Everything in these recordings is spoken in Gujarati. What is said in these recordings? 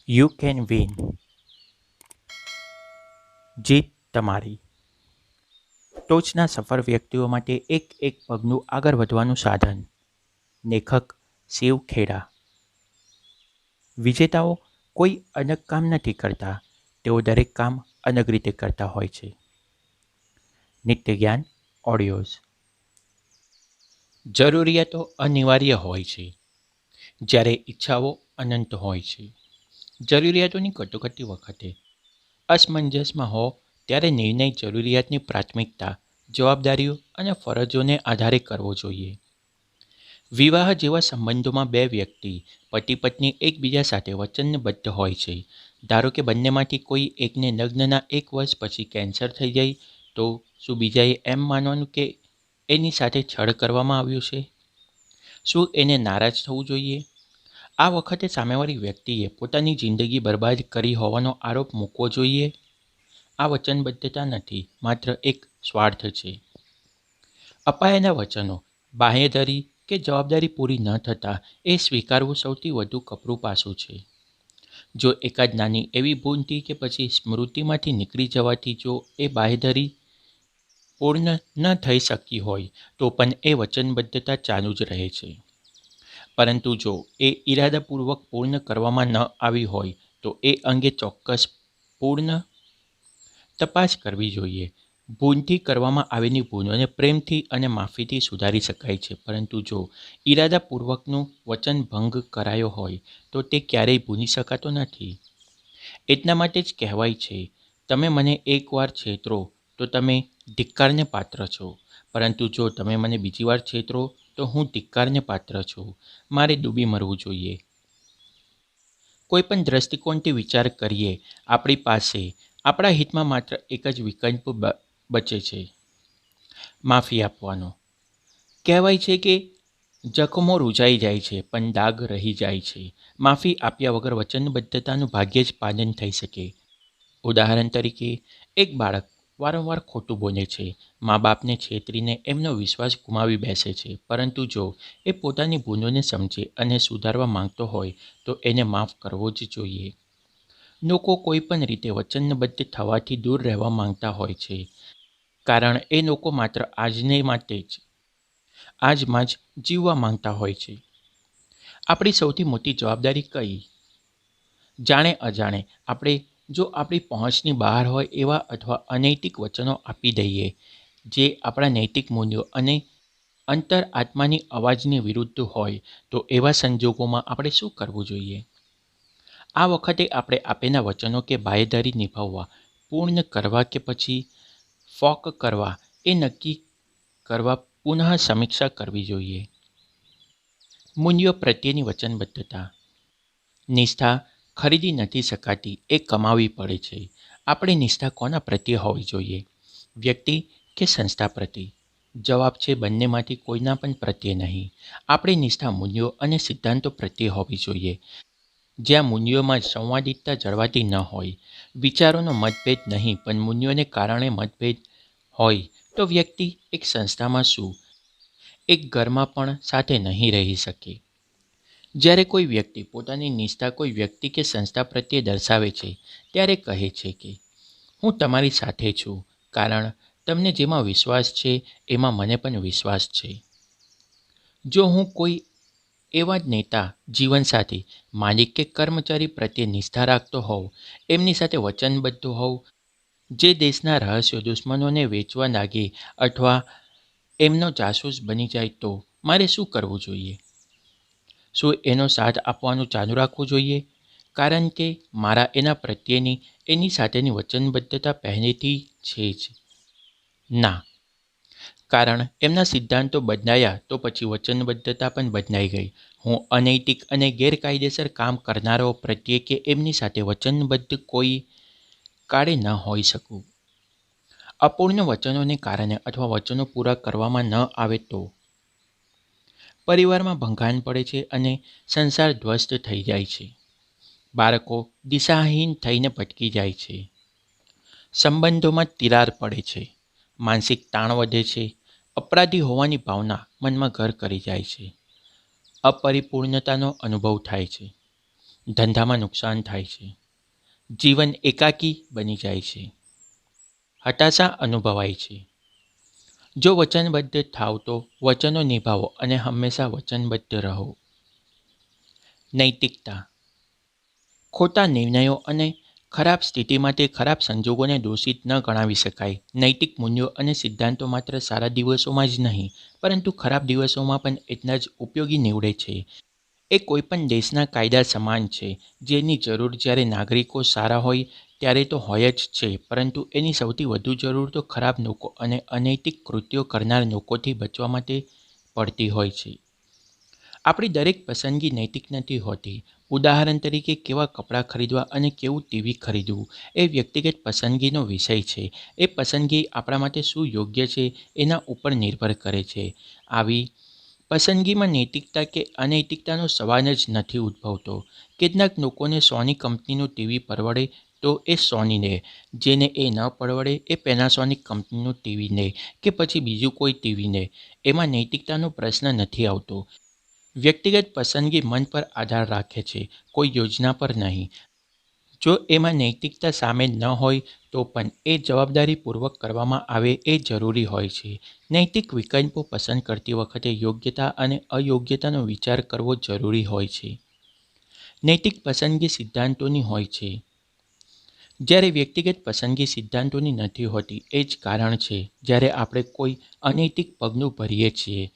You can win. જીત તમારી. ટોચના સફળ વ્યક્તિઓ માટે એક પગનું આગળ વધવાનું સાધન. લેખક શિવ ખેડા. વિજેતાઓ કોઈ અલગ કામ નથી કરતા, તેઓ દરેક કામ અલગ રીતે કરતા હોય છે. નિત્ય જ્ઞાન ઓડિયોઝ. જરૂરિયાતો અનિવાર્ય હોય છે, જ્યારે ઈચ્છાઓ અનંત હોય છે. જરૂરિયાતોની કટોકટી વખતે અસમંજસમાં હો ત્યારે નિર્ણય જરૂરિયાતની પ્રાથમિકતા, જવાબદારીઓ અને ફરજોને આધારે કરવો જોઈએ. વિવાહ જેવા સંબંધોમાં બે વ્યક્તિ, પતિ પત્ની એકબીજા સાથે વચનબદ્ધ હોય છે. ધારો કે બંનેમાંથી કોઈ એકને લગ્નના 1 વર્ષ પછી કેન્સર થઈ જાય, તો શું બીજાએ એમ માનવાનું કે એની સાથે છળ કરવામાં આવ્યું છે? શું એને નારાજ થવું જોઈએ? આ વખતે સામેવાળી વ્યક્તિએ પોતાની જિંદગી બરબાદ કરી હોવાનો આરોપ મૂકવો જોઈએ? આ વચનબદ્ધતા નથી, માત્ર એક સ્વાર્થ છે. અપાયેલા વચનો, બાંહેધરી કે જવાબદારી પૂરી ન થતાં એ સ્વીકારવું સૌથી વધુ કપરું પાસું છે. જો એકાદ નાની એવી ભૂલથી કે પછી સ્મૃતિમાંથી નીકળી જવાથી જો એ બાંહેધરી પૂર્ણ ન થઈ શકી હોય તો પણ એ વચનબદ્ધતા ચાલુ જ રહે છે. પરંતુ જો એ ઈરાદાપૂર્વક પૂર્ણ કરવામાં ન આવી હોય તો એ અંગે ચોક્કસ પૂર્ણ તપાસ કરવી જોઈએ. ભૂલથી કરવામાં આવેલી ભૂલોને પ્રેમથી અને માફીથી સુધારી શકાય છે, પરંતુ જો ઈરાદાપૂર્વકનું વચન ભંગ કરાયો હોય તો તે ક્યારેય ભૂલી શકાતો નથી. એટલા માટે જ કહેવાય છે, તમે મને એકવાર છેતરો તો તમે ધિક્કારને પાત્ર છો, પરંતુ જો તમે મને બીજી વાર છેતરો તો હું ધિક્કારને પાત્ર છું. મારે ડૂબી મરવું જોઈએ. કોઈ પણ દ્રષ્ટિકોણથી વિચાર કરીએ, આપણી પાસે આપણા હિતમાં માત્ર એક જ વિકલ્પ બચે છે: માફી આપવાનો. કહેવાય છે કે જખમો રૂંઝાઈ જાય છે પણ દાગ રહી જાય છે. માફી આપ્યા વગર વચનબદ્ધતાનું ભાગ્યે જ પાલન થઈ શકે. ઉદાહરણ તરીકે, એક બાળક વારંવાર ખોટું બોલે છે, મા બાપને છેતરીને એમનો વિશ્વાસ ગુમાવી બેસે છે, પરંતુ જો એ પોતાની ભૂલોને સમજે અને સુધારવા માંગતો હોય તો એને માફ કરવો જ જોઈએ. લોકો કોઈ પણ રીતે વચનબદ્ધ થવાથી દૂર રહેવા માંગતા હોય છે, કારણ એ લોકો માત્ર આજને માટે જ આજમાં જ જીવવા માંગતા હોય છે. આપણી સૌથી મોટી જવાબદારી કઈ? જાણે અજાણે આપણે જો આપણી પહોંચની બહાર હોય એવા અથવા અનૈતિક વચનો આપી દઈએ, જે આપણા નૈતિક મૂલ્યો અને અંતર આત્માની અવાજની વિરુદ્ધ હોય, તો એવા સંજોગોમાં આપણે શું કરવું જોઈએ? આ વખતે આપણે આપેલા વચનો કે બાંહેધરી નિભાવવા, પૂર્ણ કરવા કે પછી ફોક કરવા એ નક્કી કરવા પુનઃ સમીક્ષા કરવી જોઈએ. મૂલ્યો પ્રત્યેની વચનબદ્ધતા. નિષ્ઠા ખરીદી નથી શકાતી, એ કમાવી પડે છે. આપણે નિષ્ઠા કોના પ્રત્યે હોવી જોઈએ? વ્યક્તિ કે સંસ્થા પ્રત્યે? જવાબ છે બંનેમાંથી કોઈના પણ પ્રત્યે નહીં. આપણી નિષ્ઠા મૂલ્યો અને સિદ્ધાંતો પ્રત્યે હોવી જોઈએ. જ્યાં મૂલ્યોમાં સંવાદિતતા જળવાતી ન હોય, વિચારોનો મતભેદ નહીં પણ મૂલ્યોને કારણે મતભેદ હોય, તો વ્યક્તિ એક સંસ્થામાં શું, એક ઘરમાં પણ સાથે નહીં રહી શકે. જ્યારે કોઈ વ્યક્તિ પોતાની નિષ્ઠા કોઈ વ્યક્તિ કે સંસ્થા પ્રત્યે દર્શાવે છે, ત્યારે કહે છે કે હું તમારી સાથે છું, કારણ તમને જેમાં વિશ્વાસ છે એમાં મને પણ વિશ્વાસ છે. જો હું કોઈ એવા જ નેતા, જીવનસાથી, માલિક કે કર્મચારી પ્રત્યે નિષ્ઠા રાખતો હોઉં, એમની સાથે વચનબદ્ધ હોઉં, જે દેશના રહસ્યો દુશ્મનોને વેચવા લાગે અથવા એમનો જાસૂસ બની જાય, તો મારે શું કરવું જોઈએ? શું એનો સાથ આપવાનું ચાલુ રાખવું જોઈએ, કારણ કે મારા એના પ્રત્યેની એની સાથેની વચનબદ્ધતા પહેલેથી છે જ? ના, કારણ એમના સિદ્ધાંતો બદલાયા તો પછી વચનબદ્ધતા પણ બદલાઈ ગઈ. હું અનૈતિક અને ગેરકાયદેસર કામ કરનારાઓ પ્રત્યે કે એમની સાથે વચનબદ્ધ કોઈ કાળે ન હોઈ શકું. અપૂર્ણ વચનોને કારણે અથવા વચનો પૂરા કરવામાં ન આવે તો પરિવારમાં ભંગાણ પડે છે અને સંસાર ધ્વસ્ત થઈ જાય છે. બાળકો દિશાહીન થઈને ભટકી જાય છે. સંબંધોમાં તિરાર પડે છે. માનસિક તાણ વધે છે. અપરાધી હોવાની ભાવના મનમાં ઘર કરી જાય છે. અપરિપૂર્ણતાનો અનુભવ થાય છે. ધંધામાં નુકસાન થાય છે, જીવન એકાકી બની જાય છે, હતાશા અનુભવાય છે. જો વચનબદ્ધ થાવ તો વચનો નિભાવો અને હંમેશા વચનબદ્ધ રહો. નૈતિકતા. ખોટા નિર્ણયો અને ખરાબ સ્થિતિમાં તે ખરાબ સંજોગોને દોષિત ન ગણાવી શકાય. નૈતિક મૂલ્યો અને સિદ્ધાંતો માત્ર સારા દિવસોમાં જ નહીં, પરંતુ ખરાબ દિવસોમાં પણ એટલા જ ઉપયોગી નીવડે છે. એ કોઈપણ દેશના કાયદા સમાન છે, જેની જરૂર જ્યારે નાગરિકો સારા હોય ત્યારે તો હોય જ છે, પરંતુ એની સૌથી વધુ જરૂર તો ખરાબ લોકો અને અનૈતિક કૃત્યો કરનાર લોકોથી બચવા માટે પડતી હોય છે. આપણી દરેક પસંદગી નૈતિક નથી હોતી. ઉદાહરણ તરીકે, કેવા કપડાં ખરીદવા અને કેવું ટીવી ખરીદવું એ વ્યક્તિગત પસંદગીનો વિષય છે. એ પસંદગી આપણા માટે શું યોગ્ય છે એના ઉપર નિર્ભર કરે છે. આવી પસંદગીમાં નૈતિકતા કે અનૈતિકતાનો સવાલ જ નથી ઉદ્ભવતો. કેટલાક લોકોને સોની કંપનીનું ટીવી પરવડે તો એ સોની લે, જેને એ ન પરવડે એ પેનાસોનિક કંપનીનું ટીવી લે કે પછી બીજું કોઈ ટીવી લે. એમાં નૈતિકતાનો પ્રશ્ન નથી આવતો. વ્યક્તિગત પસંદગી મન પર આધાર રાખે છે, કોઈ યોજના પર નહીં. જો એમાં નૈતિકતા સામેલ ન હોય તો પણ એ જવાબદારીપૂર્વક કરવામાં આવે એ જરૂરી હોય છે. નૈતિક વિકલ્પો પસંદ કરતી વખતે યોગ્યતા અને અયોગ્યતાનો વિચાર કરવો જરૂરી હોય છે. નૈતિક પસંદગી સિદ્ધાંતોની હોય છે, જ્યારે વ્યક્તિગત પસંદગી સિદ્ધાંતોની નથી હોતી. એ જ કારણ છે જ્યારે આપણે કોઈ અનૈતિક પગલું ભરીએ છીએ,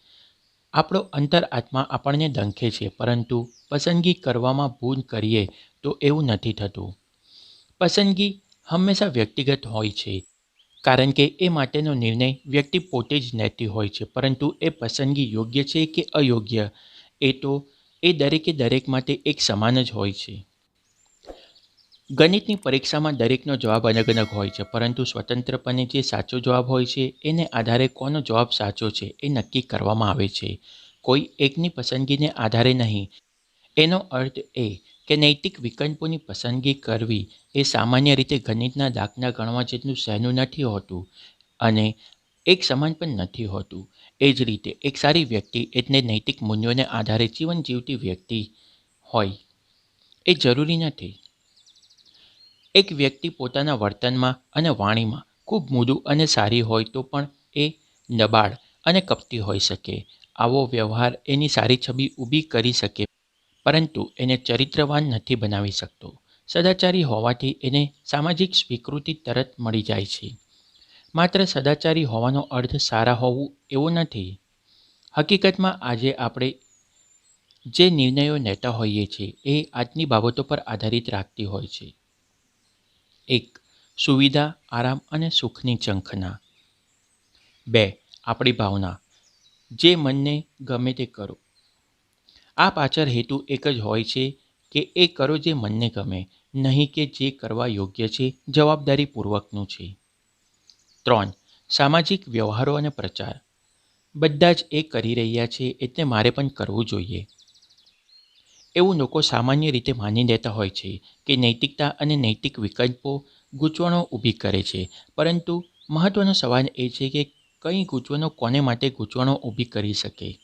આપણો અંતરાત્મા આપણને ડંખે છે, પરંતુ પસંદગી કરવામાં ભૂલ કરીએ તો એવું નથી થતું. પસંદગી હંમેશા વ્યક્તિગત હોય છે, કારણ કે એ માટેનો નિર્ણય વ્યક્તિ પોતે જ લેતી હોય છે, પરંતુ એ પસંદગી યોગ્ય છે કે અયોગ્ય એ દરેકે દરેક માટે એક સમાન જ હોય છે. ગણિતની પરીક્ષામાં દરેકનો જવાબ અલગ અલગ હોય છે, પરંતુ સ્વતંત્રપણે જે સાચો જવાબ હોય છે એને આધારે કોનો જવાબ સાચો છે એ નક્કી કરવામાં આવે છે, કોઈ એકની પસંદગીને આધારે નહીં. એનો અર્થ એ કે નૈતિક વિકલ્પોની પસંદગી કરવી એ સામાન્ય રીતે ગણિતના દાખલા ગણવા જેટલું સહેલું નથી હોતું અને એક સમાન પણ નથી હોતું. એ જ રીતે એક સારી વ્યક્તિ એટલે નૈતિક મૂલ્યોને આધારે જીવન જીવતી વ્યક્તિ હોય એ જરૂરી નથી. એક વ્યક્તિ પોતાના વર્તનમાં અને વાણીમાં ખૂબ મૃદુ અને સારી હોય તો પણ એ દબાળ અને કપટી હોઈ શકે. આવો વ્યવહાર એની સારી છબી ઊભી કરી શકે, પરંતુ એને ચરિત્રવાન નથી બનાવી શકતો. સદાચારી હોવાથી એને સામાજિક સ્વીકૃતિ તરત મળી જાય છે. માત્ર સદાચારી હોવાનો અર્થ સારા હોવું એવો નથી. હકીકતમાં આજે આપણે જે નિર્ણયો લેતા હોઈએ છીએ એ આજની બાબતો પર આધારિત રાખતી હોય છે. 1. સુવિધા, આરામ અને સુખની ઝંખના. 2. આપણી ભાવના, જે મનને ગમે તે કરો. આ પાછળ હેતુ એક જ હોય છે કે એ કરો જે મનને ગમે, નહીં કે જે કરવા યોગ્ય છે, જવાબદારીપૂર્વકનું છે. 3. સામાજિક વ્યવહારો અને પ્રચાર. બધા જ એ કરી રહ્યા છે એટલે મારે પણ કરવું જોઈએ. એવું લોકો સામાન્ય રીતે માની લેતા હોય છે કે નૈતિકતા અને નૈતિક વિકલ્પો ગૂંચવણો ઊભી કરે છે, પરંતુ મહત્ત્વનો સવાલ એ છે કે કઈ ગૂંચવણો કોને માટે ગૂંચવણો ઊભી કરી શકે.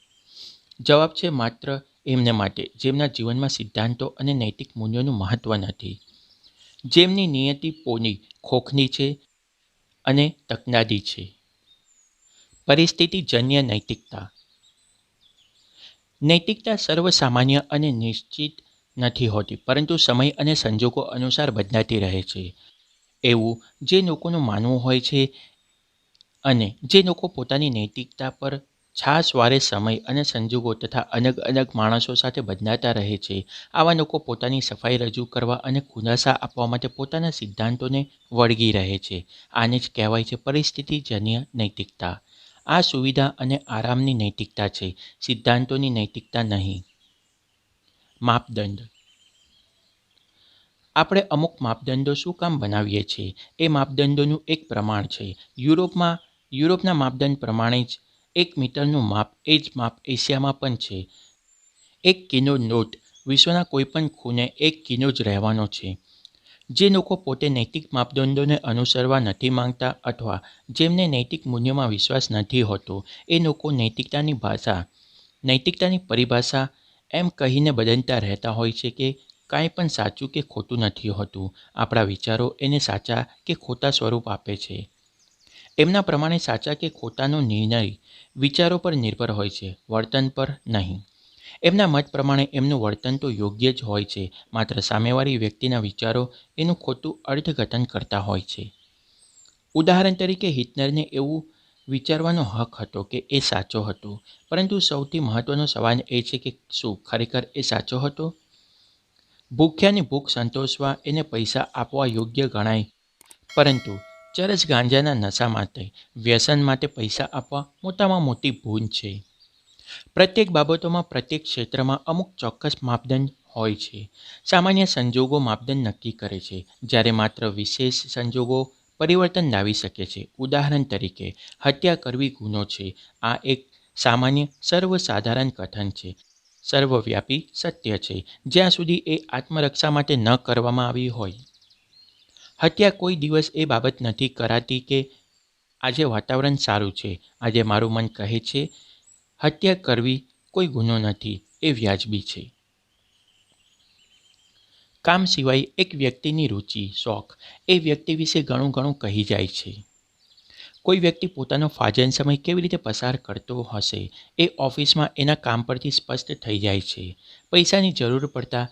જવાબ છે માત્ર એમને માટે જેમના જીવનમાં સિદ્ધાંતો અને નૈતિક મૂલ્યોનું મહત્ત્વ નથી, જેમની નિયતિ પોલી, ખોખલી છે અને તકનાદી છે. પરિસ્થિતિજન્ય નૈતિકતા. નૈતિકતા સર્વસામાન્ય અને નિશ્ચિત નથી હોતી, પરંતુ સમય અને સંજોગો અનુસાર બદલાતી રહે છે. એવું જે લોકોનું માનવું હોય છે અને જે લોકો પોતાની નૈતિકતા પર છાશવારે સમય અને સંજોગો તથા અલગ અલગ માણસો સાથે બદલાતા રહે છે. આવા લોકો પોતાની સફાઈ રજૂ કરવા અને ખુલાસા આપવા માટે પોતાના સિદ્ધાંતોને વળગી રહે છે. આને જ કહેવાય છે પરિસ્થિતિજન્ય નૈતિકતા. આ સુવિધા અને આરામની નૈતિકતા છે, સિદ્ધાંતોની નૈતિકતા નહીં. માપદંડ. આપણે અમુક માપદંડો શું કામ બનાવીએ છીએ? એ માપદંડોનું એક પ્રમાણ છે. યુરોપના માપદંડ પ્રમાણે જ 1 મીટરનું માપ એ જ માપ એશિયામાં પણ છે. 1 કિલો નોટ વિશ્વના કોઈપણ ખૂણે 1 કિલો જ રહેવાનો છે. જે લોકો પોતે નૈતિક માપદંડોને અનુસરવા નથી માંગતા અથવા જેમને નૈતિક મૂલ્યોમાં વિશ્વાસ નથી હોતો, એ લોકો નૈતિકતાની પરિભાષા એમ કહીને બદલતા રહેતા હોય છે કે કાંઈ પણ સાચું કે ખોટું નથી હોતું. આપણા વિચારો એને સાચા કે ખોટા સ્વરૂપ આપે છે. એમના પ્રમાણે સાચા કે ખોટાનો નિર્ણય વિચારો પર નિર્ભર હોય છે, વર્તન પર નહીં. એમના મત પ્રમાણે એમનું વર્તન તો યોગ્ય જ હોય છે, માત્ર સામેવાળી વ્યક્તિના વિચારો એનું ખોટું અર્થઘટન કરતા હોય છે. ઉદાહરણ તરીકે હિટલરને એવું વિચારવાનો હક હતો કે એ સાચો હતો, પરંતુ સૌથી મહત્ત્વનો સવાલ એ છે કે શું ખરેખર એ સાચો હતો? ભૂખ્યાની ભૂખ સંતોષવા એને પૈસા આપવા યોગ્ય ગણાય, પરંતુ ચરસ ગાંજાના નશા માટે, વ્યસન માટે પૈસા આપવા મોટામાં મોટી ભૂલ છે. પ્રત્યેક બાબતોમાં, પ્રત્યેક ક્ષેત્રમાં અમુક ચોક્કસ માપદંડ હોય છે. સામાન્ય સંજોગો માપદંડ નક્કી કરે છે, જ્યારે માત્ર વિશેષ સંજોગો પરિવર્તન લાવી શકે છે. ઉદાહરણ તરીકે, હત્યા કરવી ગુનો છે. આ એક સામાન્ય, સર્વસાધારણ કથન છે, સર્વવ્યાપી સત્ય છે, જ્યાં સુધી એ આત્મરક્ષા માટે ન કરવામાં આવી હોય. હત્યા કોઈ દિવસ એ બાબત નથી કરાતી કે આજે વાતાવરણ સારું છે, આજે મારું મન કહે છે હત્યા કરવી કોઈ ગુનો નથી, એ વ્યાજબી છે. કામ સિવાય એક વ્યક્તિની રુચિ, શોખ એ વ્યક્તિ વિશે ઘણું ઘણું કહી જાય છે. કોઈ વ્યક્તિ પોતાનો ફાજલ સમય કેવી રીતે પસાર કરતો હશે એ ઓફિસમાં એના કામ પરથી સ્પષ્ટ થઈ જાય છે. પૈસાની જરૂર પડતા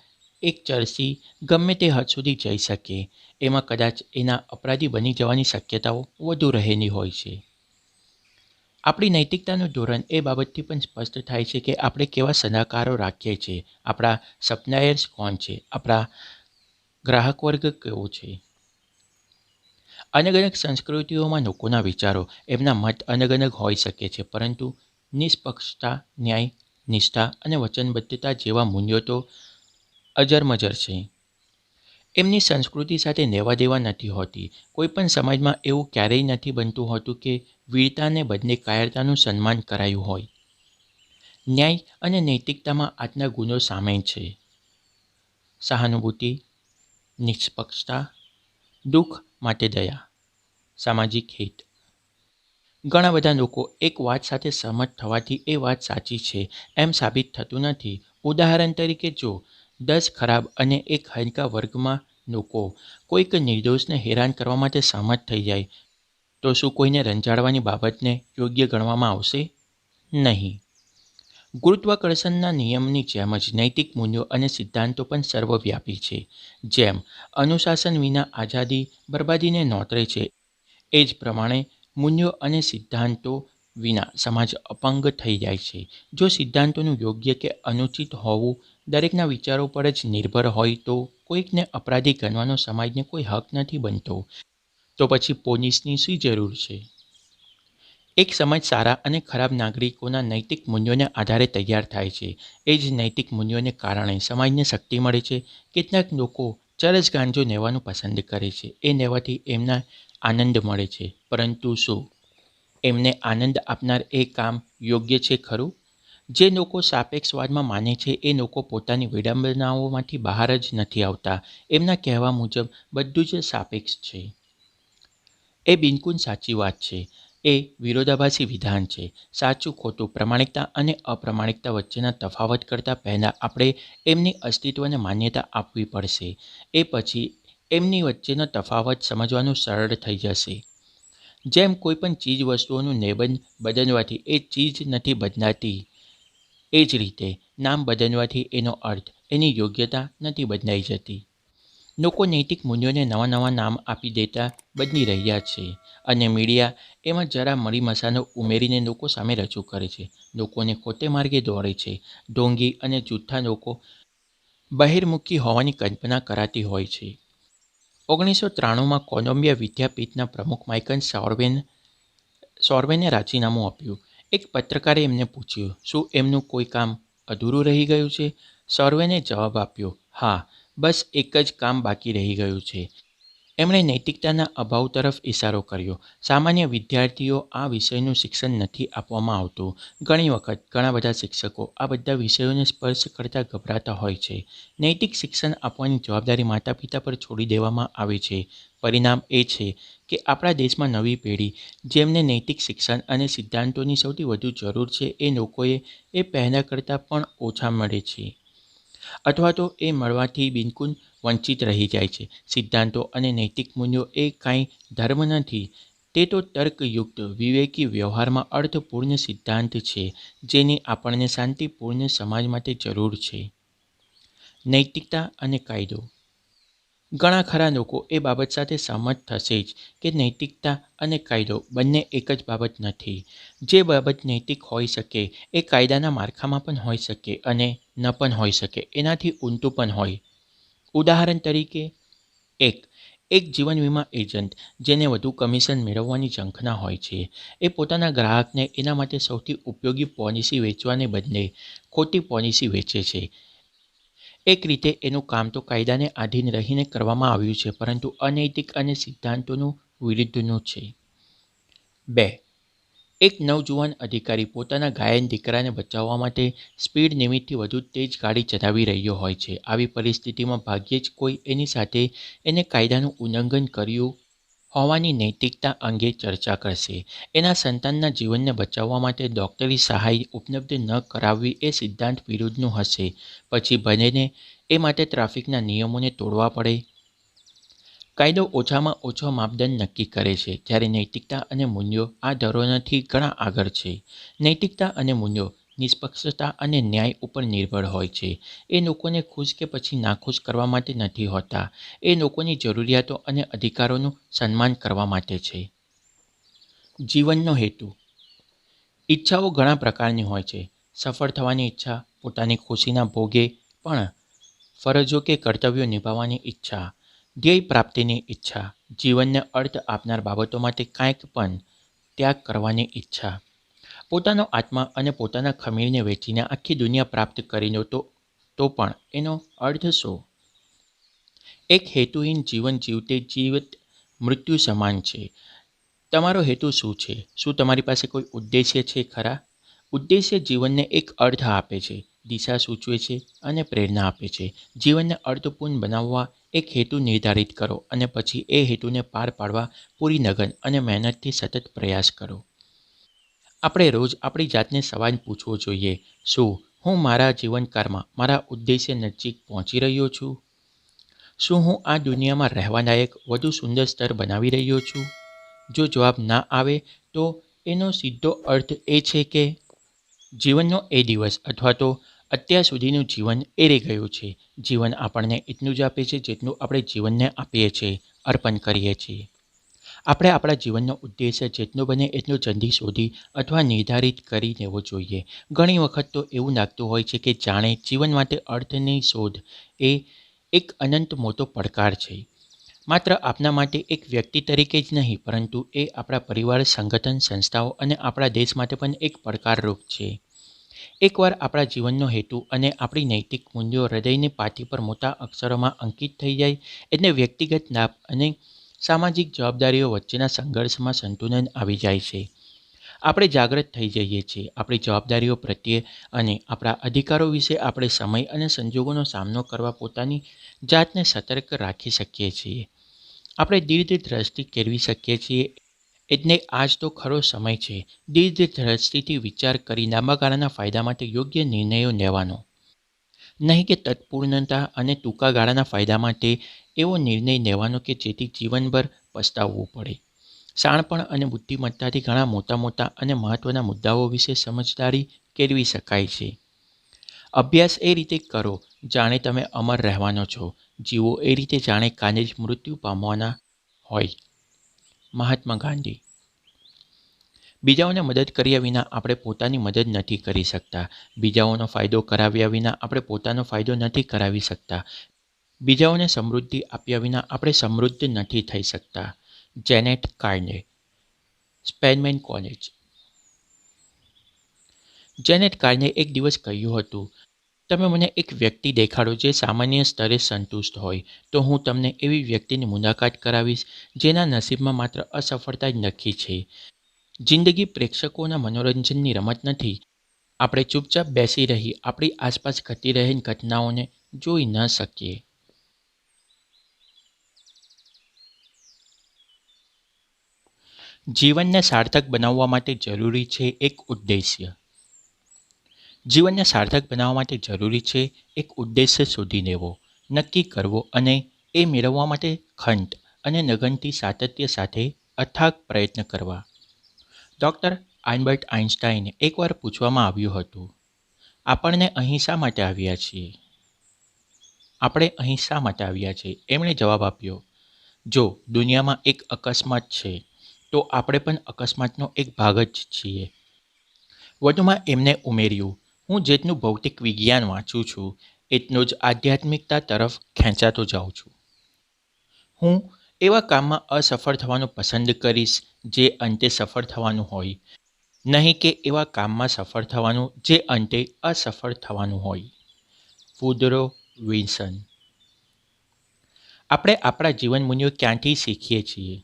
એક ચરસી ગમે તે હદ સુધી જઈ શકે, એમાં કદાચ એના અપરાધી બની જવાની શક્યતાઓ વધુ રહેલી હોય છે. આપણી નૈતિકતાનું ધોરણ એ બાબતથી પણ સ્પષ્ટ થાય છે કે આપણે કેવા સલાહકારો રાખીએ છીએ, આપણા સપ્લાયર્સ કોણ છે, આપણા ગ્રાહક વર્ગ કેવો છે. અલગ અલગ સંસ્કૃતિઓમાં લોકોના વિચારો, એમના મત અલગ અલગ હોઈ શકે છે, પરંતુ નિષ્પક્ષતા, ન્યાય, નિષ્ઠા અને વચનબદ્ધતા જેવા મૂલ્યો તો અજરમજર છે. એમની સંસ્કૃતિ સાથે લેવા દેવા નથી હોતી. કોઈ પણ સમાજમાં એવું ક્યારેય નથી બનતું હોતું કે વીરતાને બદલે કાયરતાનું સન્માન કરાયું હોય. ન્યાય અને નૈતિકતામાં આજના ગુણો સામેલ છે: સહાનુભૂતિ, નિષ્પક્ષતા, દુઃખ માટે દયા, સામાજિક હિત. ઘણા બધા લોકો એક વાત સાથે સહમત થવાથી એ વાત સાચી છે એમ સાબિત થતું નથી. ઉદાહરણ તરીકે, જો 10 ખરાબ અને એક હલકા વર્ગમાં લોકો કોઈક નિર્દોષને હેરાન કરવા માટે સહમત થઈ જાય, તો શું કોઈને રંજાડવાની બાબતને યોગ્ય ગણવામાં આવશે? નહીં. ગુરુત્વાકર્ષણના નિયમની જેમ જ નૈતિક મૂલ્યો અને સિદ્ધાંતો પણ સર્વવ્યાપી છે. જેમ અનુશાસન વિના આઝાદી બરબાદીને નોતરે છે, એ જ પ્રમાણે મૂલ્યો અને સિદ્ધાંતો વિના સમાજ અપંગ થઈ જાય છે. જો સિદ્ધાંતોનું યોગ્ય કે અનુચિત હોવું દરેકના વિચારો પર જ નિર્ભર હોય તો કોઈકને અપરાધી ગણવાનો સમાજને કોઈ હક નથી બનતો. તો પછી પોલીસની શી જરૂર છે? એક સમાજ સારા અને ખરાબ નાગરિકોના નૈતિક મૂલ્યોને આધારે તૈયાર થાય છે. એ જ નૈતિક મૂલ્યોને કારણે સમાજને શક્તિ મળે છે. કેટલાક લોકો ચરસ ગાંજો લેવાનું પસંદ કરે છે. એ લેવાથી એમને આનંદ મળે છે, પરંતુ શું એમને આનંદ આપનાર એ કામ યોગ્ય છે ખરું? જે લોકો સાપેક્ષવાદમાં માને છે એ લોકો પોતાની વિડંબનાઓમાંથી બહાર જ નથી આવતા. એમના કહેવા મુજબ બધું જ સાપેક્ષ છે. એ બિલકુલ સાચી વાત છે. એ વિરોધાભાસી વિધાન છે. સાચું, ખોટું, પ્રમાણિકતા અને અપ્રમાણિકતા વચ્ચેના તફાવત કરતાં પહેલાં આપણે એમની અસ્તિત્વને માન્યતા આપવી પડશે. એ પછી એમની વચ્ચેનો તફાવત સમજવાનું સરળ થઈ જશે. જેમ કોઈ પણ ચીજ વસ્તુઓનું લેબલ બદલવાથી એ ચીજ નથી બદલાતી, એ જ રીતે નામ બદલવાથી એનો અર્થ, એની યોગ્યતા નથી બદલાઈ જતી. લોકો નૈતિક મૂલ્યોને નવા નવા નામ આપી દેતા બદલી રહ્યા છે, અને મીડિયા એમાં જરા મરી મસાલો ઉમેરીને લોકો સામે રજૂ કરે છે. લોકોને ખોટે માર્ગે દોરે છે. ઢોંગી અને જૂઠા લોકો બહિર્મુખી હોવાની કલ્પના કરાતી હોય છે. 1993માં કોલંબિયા વિદ્યાપીઠના પ્રમુખ માઇકલ સોર્વેને રાજીનામું આપ્યું. એક પત્રકારે એમને પૂછ્યું, શું એમનું કોઈ કામ અધૂરું રહી ગયું છે? સોર્વેને જવાબ આપ્યો, હા, બસ એક જ કામ બાકી રહી ગયું છે. એમણે નૈતિકતાના અભાવ તરફ ઇશારો કર્યો. સામાન્ય વિદ્યાર્થીઓ આ વિષયનું શિક્ષણ નથી આપવામાં આવતું. ઘણી વખત ઘણા બધા શિક્ષકો આ બધા વિષયોને સ્પર્શ કરતાં ગભરાતા હોય છે. નૈતિક શિક્ષણ આપવાની જવાબદારી માતા પિતા પર છોડી દેવામાં આવે છે. પરિણામ એ છે કે આપણા દેશમાં નવી પેઢી, જેમને નૈતિક શિક્ષણ અને સિદ્ધાંતોની સૌથી વધુ જરૂર છે, એ લોકોએ એ પહેલાં કરતાં પણ ઓછા મળે છે. અથવા તો એ મળવાથી બિલકુલ વંચિત રહી જાય છે. સિદ્ધાંતો અને નૈતિક મૂલ્યો એ કાંઈ ધર્મ નથી, તે તો તર્કયુક્ત વિવેકી વ્યવહારમાં અર્થપૂર્ણ સિદ્ધાંત છે જેની આપણને શાંતિપૂર્ણ સમાજ માટે જરૂર છે. નૈતિકતા અને કાયદો. ઘણા ખરા લોકો એ બાબત સાથે સહમત થશે જ કે નૈતિકતા અને કાયદો બંને એક જ બાબત નથી. જે બાબત નૈતિક હોઈ શકે એ કાયદાના માળખામાં પણ હોઈ શકે અને ન પણ હોઈ શકે, એનાથી ઊંધું પણ હોય. ઉદાહરણ તરીકે, એક એક જીવન વીમા એજન્ટ જેને વધુ કમિશન મેળવવાની ઝંખના હોય છે, એ પોતાના ગ્રાહકને એના માટે સૌથી ઉપયોગી પોલિસી વેચવાને બદલે ખોટી પોલિસી વેચે છે. એક રીતે એનું કામ તો કાયદાને આધીન રહીને કરવામાં આવ્યું છે, પરંતુ અનૈતિક અને સિદ્ધાંતોનું વિરુદ્ધનું છે. 2. એક નવજુવાન અધિકારી પોતાના ઘાયલ દીકરાને બચાવવા માટે સ્પીડ લિમિટથી વધુ તેજ ગાડી ચલાવી રહ્યો હોય છે. આવી પરિસ્થિતિમાં ભાગ્યે જ કોઈ એની સાથે એને કાયદાનું ઉલ્લંઘન કર્યું હોવાની નૈતિકતા અંગે ચર્ચા કરશે. એના સંતાનના જીવનને બચાવવા માટે ડૉક્ટરી સહાય ઉપલબ્ધ ન કરાવવી એ સિદ્ધાંત વિરુદ્ધનું હશે. પછી ભલેને એ માટે ટ્રાફિકના નિયમોને તોડવા પડે. કાયદો ઓછામાં ઓછો માપદંડ નક્કી કરે છે, જ્યારે નૈતિકતા અને મૂલ્યો આ ધોરણોથી ઘણા આગળ છે. નૈતિકતા અને મૂલ્યો નિષ્પક્ષતા અને ન્યાય ઉપર નિર્ભર હોય છે. એ લોકોને ખુશ કે પછી નાખુશ કરવા માટે નથી હોતા. એ લોકોની જરૂરિયાતો અને અધિકારોનું સન્માન કરવા માટે છે. જીવનનો હેતુ. ઈચ્છાઓ ઘણા પ્રકારની હોય છે. સફળ થવાની ઈચ્છા, પોતાની ખુશીના ભોગે પણ ફરજો કે કર્તવ્યો નિભાવવાની ઈચ્છા, ધ્યેય પ્રાપ્તિની ઈચ્છા, જીવનને અર્થ આપનાર બાબતો માટે કાંઈક પણ ત્યાગ કરવાની ઈચ્છા. પોતાનો આત્મા અને પોતાના ખમીરને વેચીને આખી દુનિયા પ્રાપ્ત કરી લો તો પણ એનો અર્થ શું? એક હેતુહીન જીવન જીવતે જીવત મૃત્યુ સમાન છે. તમારો હેતુ શું છે? શું તમારી પાસે કોઈ ઉદ્દેશ્ય છે ખરા? ઉદ્દેશ્ય જીવનને એક અર્થ આપે છે, દિશા સૂચવે છે અને પ્રેરણા આપે છે. જીવનને અર્થપૂર્ણ બનાવવા એક હેતુ નિર્ધારિત કરો અને પછી એ હેતુને પાર પાડવા પૂરી લગન અને મહેનતથી સતત પ્રયાસ કરો. આપણે રોજ આપણી જાતને સવાલ પૂછવો જોઈએ, શું હું મારા જીવનકાળમાં મારા ઉદ્દેશ્ય નજીક પહોંચી રહ્યો છું? શું હું આ દુનિયામાં રહેવા લાયક વધુ સુંદર સ્તર બનાવી રહ્યો છું? જો જવાબ ના આવે તો એનો સીધો અર્થ એ છે કે જીવનનો એ દિવસ અથવા તો અત્યાર સુધીનું જીવન એરે ગયું છે. જીવન આપણને એટલું જ આપે છે જેટલું આપણે જીવનને આપીએ છીએ, અર્પણ કરીએ છીએ. આપણે આપણા જીવનનો ઉદ્દેશ્ય જેટલો બને એટલો જલ્દી શોધી અથવા નિર્ધારિત કરી લેવો જોઈએ. ઘણી વખત તો એવું લાગતું હોય છે કે જાણે જીવન માટે અર્થની શોધ એ એક અનંત મોટો પડકાર છે. માત્ર આપના માટે એક વ્યક્તિ તરીકે જ નહીં, પરંતુ એ આપણા પરિવાર, સંગઠન, સંસ્થાઓ અને આપણા દેશ માટે પણ એક પડકારરૂપ છે. એકવાર આપણા જીવનનો હેતુ અને આપણી નૈતિક મૂલ્યો હૃદયની પાટી પર મોટા અક્ષરોમાં અંકિત થઈ જાય એટલે વ્યક્તિગત લાભ અને સામાજિક જવાબદારીઓ વચ્ચેના સંઘર્ષમાં સંતુલન આવી જાય છે. આપણે જાગૃત થઈ જઈએ છીએ આપણી જવાબદારીઓ પ્રત્યે અને આપણા અધિકારો વિશે. આપણે સમય અને સંજોગોનો સામનો કરવા પોતાની જાતને સતર્ક રાખી શકીએ છીએ. આપણે દીર્ઘ દ્રષ્ટિ કેળવી શકીએ છીએ. એટલે આજ તો ખરો સમય છે દીર્ઘ દ્રષ્ટિથી વિચાર કરી લાંબા ગાળાના ફાયદા માટે યોગ્ય નિર્ણયો લેવાનો. નહીં કે તત્પૂર્ણતા અને ટૂંકા ગાળાના ફાયદા માટે એવો નિર્ણય લેવાનો કે જેથી જીવનભર પસ્તાવવું પડે. શાણપણ અને બુદ્ધિમત્તાથી ઘણા મોટા અને મહત્ત્વના મુદ્દાઓ વિશે સમજદારી કેળવી શકાય છે. અભ્યાસ એ રીતે કરો જાણે તમે અમર રહેવાનો છો. જીવો એ રીતે જાણે કાલે જ મૃત્યુ પામવાના હોય. મહાત્મા ગાંધી. બીજાઓને મદદ કર્યા વિના આપણે પોતાની મદદ નથી કરી શકતા. બીજાઓનો ફાયદો કરાવ્યા વિના આપણે પોતાનો ફાયદો નથી કરાવી શકતા. બીજાઓને સમૃદ્ધિ આપ્યા વિના આપણે સમૃદ્ધ નથી થઈ શકતા. Janet Carney, Spelman college. Janet Carney એક દિવસ કહ્યું હતું, તમે મને એક વ્યક્તિ દેખાડો જે સામાન્ય સ્તરે સંતુષ્ટ હોય, તો હું તમને એવી વ્યક્તિની મુલાકાત કરાવીશ જેના નસીબમાં માત્ર અસફળતા જ લખી છે. જિંદગી પ્રેક્ષકોના મનોરંજનની રમત નથી. આપણે ચૂપચાપ બેસી રહી આપણી આસપાસ ઘટી રહેલ ઘટનાઓને જોઈ ન શકીએ. જીવનને સાર્થક બનાવવા માટે જરૂરી છે એક ઉદ્દેશ્ય. જીવનને સાર્થક બનાવવા માટે જરૂરી છે એક ઉદ્દેશ્ય શોધી લેવો, નક્કી કરવો અને એ મેળવવા માટે ખંત અને નગનથી સાતત્ય સાથે અથાગ પ્રયત્ન કરવા. ડૉક્ટર આલ્બર્ટ આઇન્સ્ટાઈને એકવાર પૂછવામાં આવ્યું હતું, આપણને અહીં શા માટે આવ્યા છીએ? આપણે અહીં શા માટે આવ્યા છીએ? એમણે જવાબ આપ્યો, જો દુનિયામાં એક અકસ્માત છે તો આપણે પણ અકસ્માતનો એક ભાગ જ છીએ. વધુમાં એમને ઉમેર્યું, હું જેટલું ભૌતિક વિજ્ઞાન વાંચું છું એટલું જ આધ્યાત્મિકતા તરફ ખેંચાતો જાઉં છું. હું એવા કામમાં અસફળ થવાનું પસંદ કરીશ જે અંતે સફળ થવાનું હોય, નહીં કે એવા કામમાં સફળ થવાનું જે અંતે અસફળ થવાનું હોય. વુડરો વિલ્સન. આપણે આપણા જીવન મૂલ્યો ક્યાંથી શીખીએ છીએ?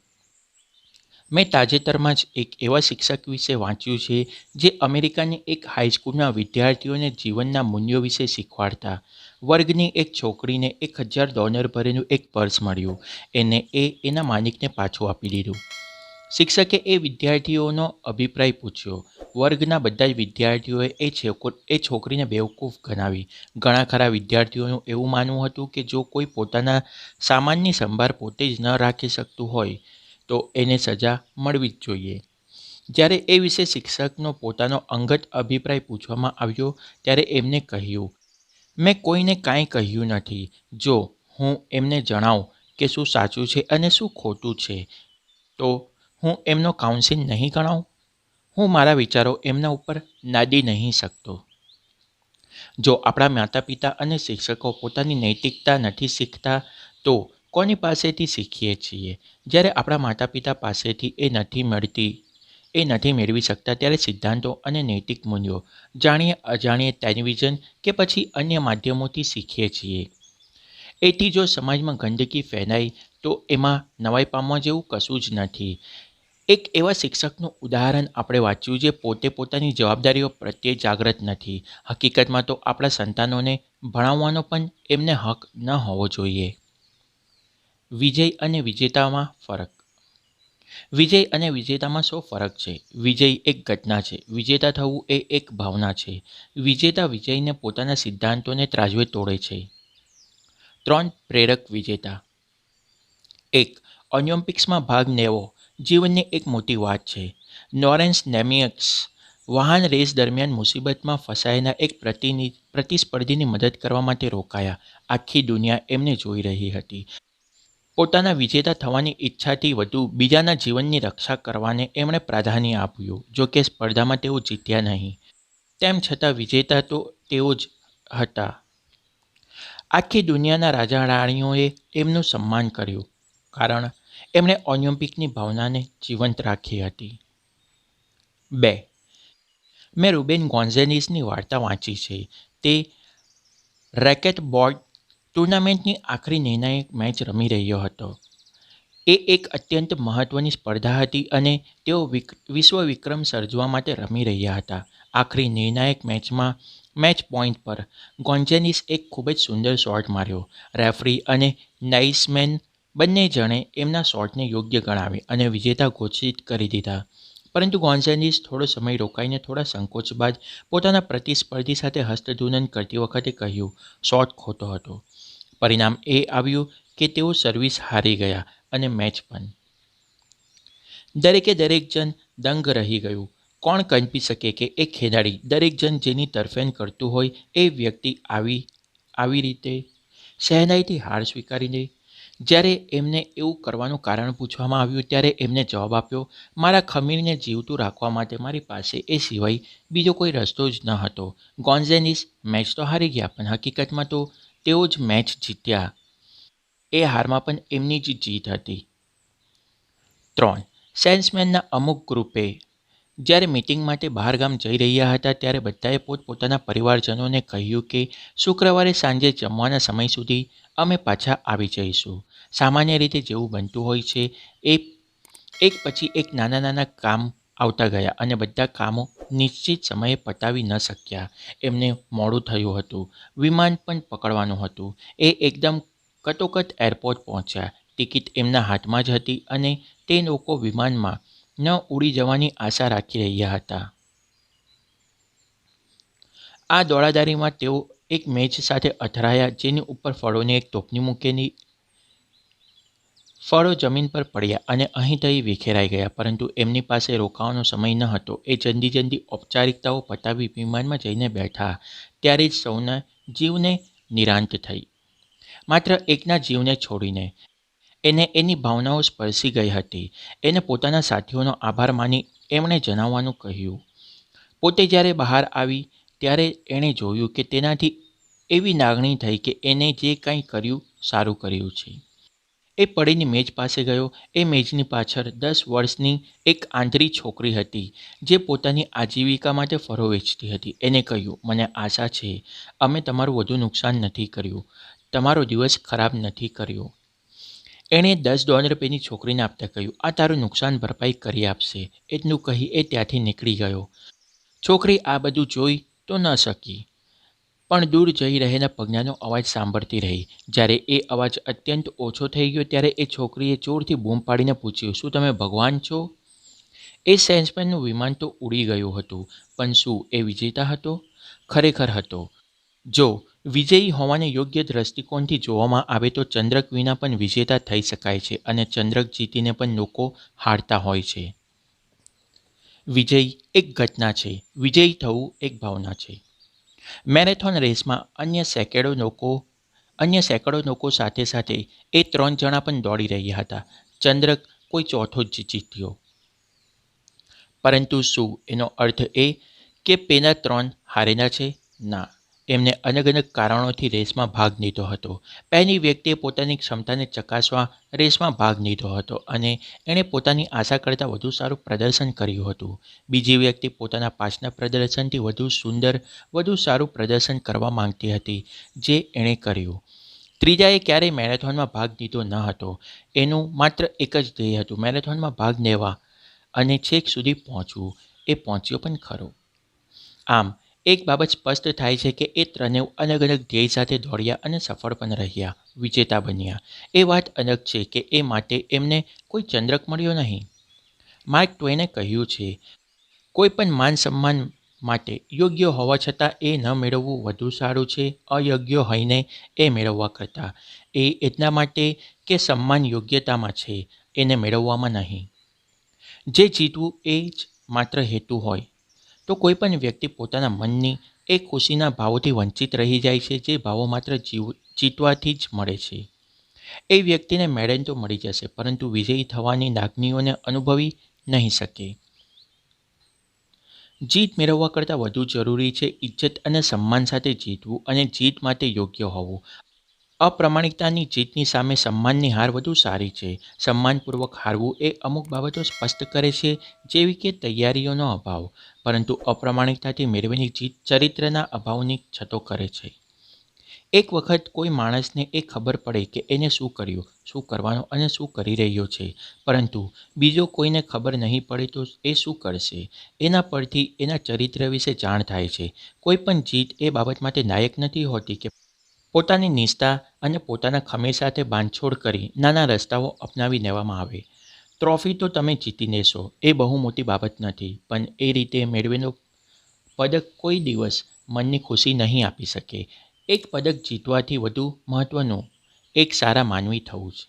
મેં તાજેતરમાં જ એક એવા શિક્ષક વિશે વાંચ્યું છે જે અમેરિકાની એક હાઈસ્કૂલના વિદ્યાર્થીઓને જીવનના મૂલ્યો વિશે શીખવાડતા. વર્ગની એક છોકરીને $1000 ભરેલું એક પર્સ મળ્યું. એને એના માલિકને પાછું આપી દીધું. શિક્ષકે એ વિદ્યાર્થીઓનો અભિપ્રાય પૂછ્યો. વર્ગના બધા જ વિદ્યાર્થીઓએ એ છોકરીને બેવકૂફ ગણાવી. ઘણા ખરા વિદ્યાર્થીઓનું એવું માનવું હતું કે જો કોઈ પોતાના સામાનની સંભાળ પોતે જ ન રાખી શકતું હોય તો એને સજા મળવી જ જોઈએ. જ્યારે એ વિશે શિક્ષકનો પોતાનો અંગત અભિપ્રાય પૂછવામાં આવ્યો ત્યારે એમને કહ્યું, મેં કોઈને કાંઈ કહ્યું નથી. જો હું એમને જણાવું કે શું સાચું છે અને શું ખોટું છે તો હું એમનો કાઉન્સિલ નહીં ગણાવું. હું મારા વિચારો એમના ઉપર લાદી નહીં શકતો. જો આપણા માતા પિતા અને શિક્ષકો પોતાની નૈતિકતા નથી શીખતા તો કોની પાસેથી શીખીએ છીએ? જ્યારે આપણા માતા પિતા પાસેથી એ નથી મેળવી શકતા ત્યારે સિદ્ધાંતો અને નૈતિક મૂલ્યો જાણીએ અજાણીએ ટેલિવિઝન કે પછી અન્ય માધ્યમોથી શીખીએ છીએ. એથી જો સમાજમાં ગંદકી ફેલાય તો એમાં નવાઈ પામવા જેવું કશું જ નથી. એક એવા શિક્ષકનું ઉદાહરણ આપણે વાંચ્યું જે પોતે પોતાની જવાબદારીઓ પ્રત્યે જાગૃત નથી. હકીકતમાં તો આપણા સંતાનોને ભણાવવાનો પણ એમને હક ન હોવો જોઈએ. વિજય અને વિજેતામાં ફરક. વિજય અને વિજેતામાં શું ફરક છે? વિજય એક ઘટના છે, વિજેતા થવું એ એક ભાવના છે. વિજેતા વિજયને પોતાના સિદ્ધાંતોને ત્રાજવે તોડે છે. 3 પ્રેરક વિજેતા. 1. ઓલિમ્પિક્સમાં ભાગ લેવો જીવનની એક મોટી વાત છે. લોરેન્સ નેમિયક્સ વાહન રેસ દરમિયાન મુસીબતમાં ફસાયેલા એક પ્રતિસ્પર્ધીની મદદ કરવા માટે રોકાયા. આખી દુનિયા એમને જોઈ રહી હતી. પોતાના વિજેતા થવાની ઈચ્છાથી વધુ બીજાના જીવનની રક્ષા કરવાને એમણે પ્રાધાન્ય આપ્યું. જોકે સ્પર્ધામાં તેઓ જીત્યા નહીં. તેમ છતાં વિજેતા તો તેઓ જ હતા. આખી દુનિયાના રાજા રાણીઓએ એમનું સન્માન કર્યું કારણ એમણે ઓલિમ્પિકની ભાવનાને જીવંત રાખી હતી. 2. મેં રૂબેન ગોન્ઝાલેઝની વાર્તા વાંચી છે. તે રેકેટબોલ ટૂર્નામેન્ટની આખરી નિર્ણાયક મેચ રમી રહ્યો હતો. એ એક અત્યંત મહત્ત્વની સ્પર્ધા હતી અને તેઓ વિશ્વ વિક્રમ સર્જવા માટે રમી રહ્યા હતા. આખરી નિર્ણાયક મેચ પોઈન્ટ પર ગોન્ઝાલેઝ એક ખૂબ જ સુંદર શોટ માર્યો. રેફરી અને નાઇસમેન બંને જણે એમના શોટને યોગ્ય ગણાવી અને વિજેતા ઘોષિત કરી દીધા. પરંતુ ગોન્ઝાલેઝ થોડો સમય રોકાઈને થોડા સંકોચ બાદ પોતાના પ્રતિસ્પર્ધી સાથે હસ્તધૂનન કરતી વખતે કહ્યું, શોટ ખોટો હતો. પરિણામ એ આવ્યું કે તેઓ સર્વિસ હારી ગયા અને મેચ પણ. દરેક જણ દંગ રહી ગયું. કોણ કલ્પી શકે કે એક ખેલાડી દરેક જણ જેની તરફેણ કરતું હોય એ વ્યક્તિ આવી રીતે સહેલાઈથી હાર સ્વીકારી લે? જ્યારે એમને એવું કરવાનું કારણ પૂછવામાં આવ્યું ત્યારે એમને જવાબ આપ્યો, મારા ખમીરને જીવતું રાખવા માટે મારી પાસે એ સિવાય બીજો કોઈ રસ્તો જ ન હતો. ગોન્ઝાલેઝ મેચ તો હારી ગયા પણ હકીકતમાં તો તેઓ જ મેચ જીત્યા. એ હારમાં પણ એમની જ જીત હતી. 3. સેલ્સમેનના અમુક ગ્રુપે જ્યારે મીટિંગ માટે બહારગામ જઈ રહ્યા હતા ત્યારે બધાએ પોતપોતાના પરિવારજનોને કહ્યું કે શુક્રવારે સાંજે જમવાના સમય સુધી અમે પાછા આવી જઈશું. સામાન્ય રીતે જેવું બનતું હોય છે એક પછી એક નાના કામ આવતા ગયા અને બધા કામો નિશ્ચિત સમયે પતાવી ન શક્યા. એમને મોડું થયું હતું. વિમાન પણ પકડવાનું હતું. એ એકદમ કટોકટ એરપોર્ટ પહોંચ્યા. ટિકિટ એમના હાથમાં જ હતી અને તે લોકો વિમાનમાં ન ઉડી જવાની આશા રાખી રહ્યા હતા. આ દોડાદોડીમાં તેઓ એક મેચ સાથે અથડાયા, જેની ઉપર ફળોની એક ટોપલી મૂકેલી. ફળો જમીન પર પડ્યા અને અહીં તહીં વિખેરાઈ ગયા, પરંતુ એમની પાસે રોકાવાનો સમય ન હતો. એ જલ્દી ઔપચારિકતાઓ પતાવી વિમાનમાં જઈને બેઠા, ત્યારે જ સૌના જીવને નિરાંત થઈ. માત્ર એકના જીવને છોડીને. એને એની ભાવનાઓ સ્પર્શી ગઈ હતી. એને પોતાના સાથીઓનો આભાર માની એમણે જણાવવાનું કહ્યું. પોતે જ્યારે બહાર આવી ત્યારે એણે જોયું કે તેનાથી એવી લાગણી થઈ કે એને જે કંઈ કર્યું સારું કર્યું છે. એ પડીની મેજ પાસે ગયો. એ મેજની પાછળ 10 વર્ષની એક આંધળી છોકરી હતી, જે પોતાની આજીવિકા માટે ફળો વેચતી હતી. એને કહ્યું, મને આશા છે અમે તમારું વધુ નુકસાન નથી કર્યું, તમારો દિવસ ખરાબ નથી કર્યો. એણે $10 પેલી છોકરીને આપતા કહ્યું, આ તારું નુકસાન ભરપાઈ કરી આપશે. એટલું કહી એ ત્યાંથી નીકળી ગયો. છોકરી આ બધું જોઈ તો ન શકી, પણ દૂર જઈ રહેલા પગલાંનો અવાજ સાંભળતી રહી. જ્યારે એ અવાજ અત્યંત ઓછો થઈ ગયો ત્યારે એ છોકરીએ જોરથી બૂમ પાડીને પૂછ્યું, શું તમે ભગવાન છો? એ સેલ્સમેનનું વિમાન તો ઉડી ગયું હતું, પણ શું એ વિજેતા હતો? ખરેખર હતો. જો વિજયી હોવાને યોગ્ય દ્રષ્ટિકોણથી જોવામાં આવે તો ચંદ્રક વિના પણ વિજેતા થઈ શકાય છે, અને ચંદ્રક જીતીને પણ લોકો હારતા હોય છે. વિજય એક ઘટના છે, વિજયી થવું એક ભાવના છે. મેરેથોન રેસમાં અન્ય સેંકડો લોકો સાથે સાથે એ 3 જણા પણ દોડી રહ્યા હતા. ચંદ્રક કોઈ ચોથો જ જીત્યો. પરંતુ શું એનો અર્થ એ કે પેલા 3 હારેલા છે? ના, એમને અલગ કારણોથી રેસમાં ભાગ લીધો હતો. પહેલી વ્યક્તિએ પોતાની ક્ષમતાને ચકાસવા રેસમાં ભાગ લીધો હતો અને એણે પોતાની આશા કરતાં વધુ સારું પ્રદર્શન કર્યું હતું. બીજી વ્યક્તિ પોતાના પાછલા પ્રદર્શનથી વધુ સારું પ્રદર્શન કરવા માંગતી હતી, જે એણે કર્યું. ત્રીજાએ ક્યારેય મેરેથોનમાં ભાગ લીધો ન હતો. એનું માત્ર એક જ ધ્યેય હતું, મેરેથોનમાં ભાગ લેવા અને છેક સુધી પહોંચવું. એ પહોંચ્યો પણ ખરો. આમ એક બાબત સ્પષ્ટ થાય છે કે એ ત્રણેય અલગ ધ્યેય સાથે દોડ્યા અને સફળ પણ રહ્યા, વિજેતા બન્યા. એ વાત અલગ છે કે એ માટે એમને કોઈ ચંદ્રક મળ્યો નહીં. માર્ક ટ્વેને કહ્યું છે, કોઈ પણ માન સન્માન માટે યોગ્ય હોવા છતાં એ ન મેળવવું વધુ સારું છે અયોગ્ય હોઈને એ મેળવવા કરતાં. એ એટલા માટે કે સન્માન યોગ્યતામાં છે, એને મેળવવામાં નહીં. જે જીતવું એ જ માત્ર હેતુ હોય તો કોઈ પણ વ્યક્તિ પોતાના મનની એ ખુશીના ભાવોથી વંચિત રહી જાય છે, જે ભાવો માત્ર જીતવાથી જ મળે છે. એ વ્યક્તિને મેડલ તો મળી જશે, પરંતુ વિજયી થવાની લાગણીઓને અનુભવી નહીં શકે. જીત મેળવવા કરતાં વધુ જરૂરી છે ઇજ્જત અને સન્માન સાથે જીતવું, અને જીત માટે યોગ્ય હોવું. અપ્રામાણિકતાની જીતની સામે સન્માનની હાર વધુ સારી છે. સન્માનપૂર્વક હારવું એ અમુક બાબતો સ્પષ્ટ કરે છે, જેવી કે તૈયારીઓનો અભાવ, પરંતુ અપ્રામાણિકતાથી મેળવેલી જીત ચરિત્રના અભાવની છતો કરે છે. એક વખત કોઈ માણસને એ ખબર પડે કે એને શું કર્યું, શું કરવાનું અને શું કરી રહ્યો છે, પરંતુ બીજો કોઈને ખબર નહીં પડે તો એ શું કરશે. એના પરથી એના ચરિત્ર વિશે જાણ થાય છે. કોઈ પણ જીત એ બાબત માટે લાયક નથી હોતી કે પોતાની નિષ્ઠા અને પોતાના ખમીર સાથે બાંધછોડ કરી નાના રસ્તાઓ અપનાવી લેવામાં આવે. ટ્રોફી તો તમે જીતી લેશો, એ બહુ મોટી બાબત નથી, પણ એ રીતે મેળવેલો પદક કોઈ દિવસ મનની ખુશી નહીં આપી શકે. એક પદક જીતવાથી વધુ મહત્ત્વનું એક સારા માનવી થવું છે.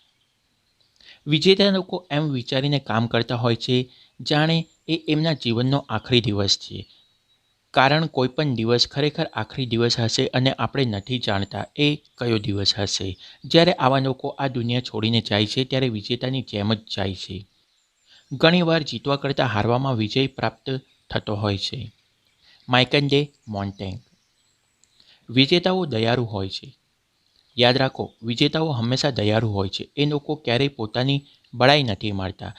વિજેતા લોકો એમ વિચારીને કામ કરતા હોય છે જાણે એ એમના જીવનનો આખરી દિવસ છે, કારણ કોઈ પણ દિવસ ખરેખર આખરી દિવસ હશે અને આપણે નથી જાણતા એ કયો દિવસ હશે. જ્યારે આવા લોકો આ દુનિયા છોડીને જાય છે ત્યારે વિજેતાની જેમ જ જાય છે. ઘણીવાર જીતવા કરતાં હારવામાં વિજય પ્રાપ્ત થતો હોય છે. Michael de Montaigne. વિજેતાઓ દયાળુ હોય છે. યાદ રાખો, વિજેતાઓ હંમેશા દયાળુ હોય છે. એ લોકો ક્યારેય પોતાની બડાઈ નથી મારતા.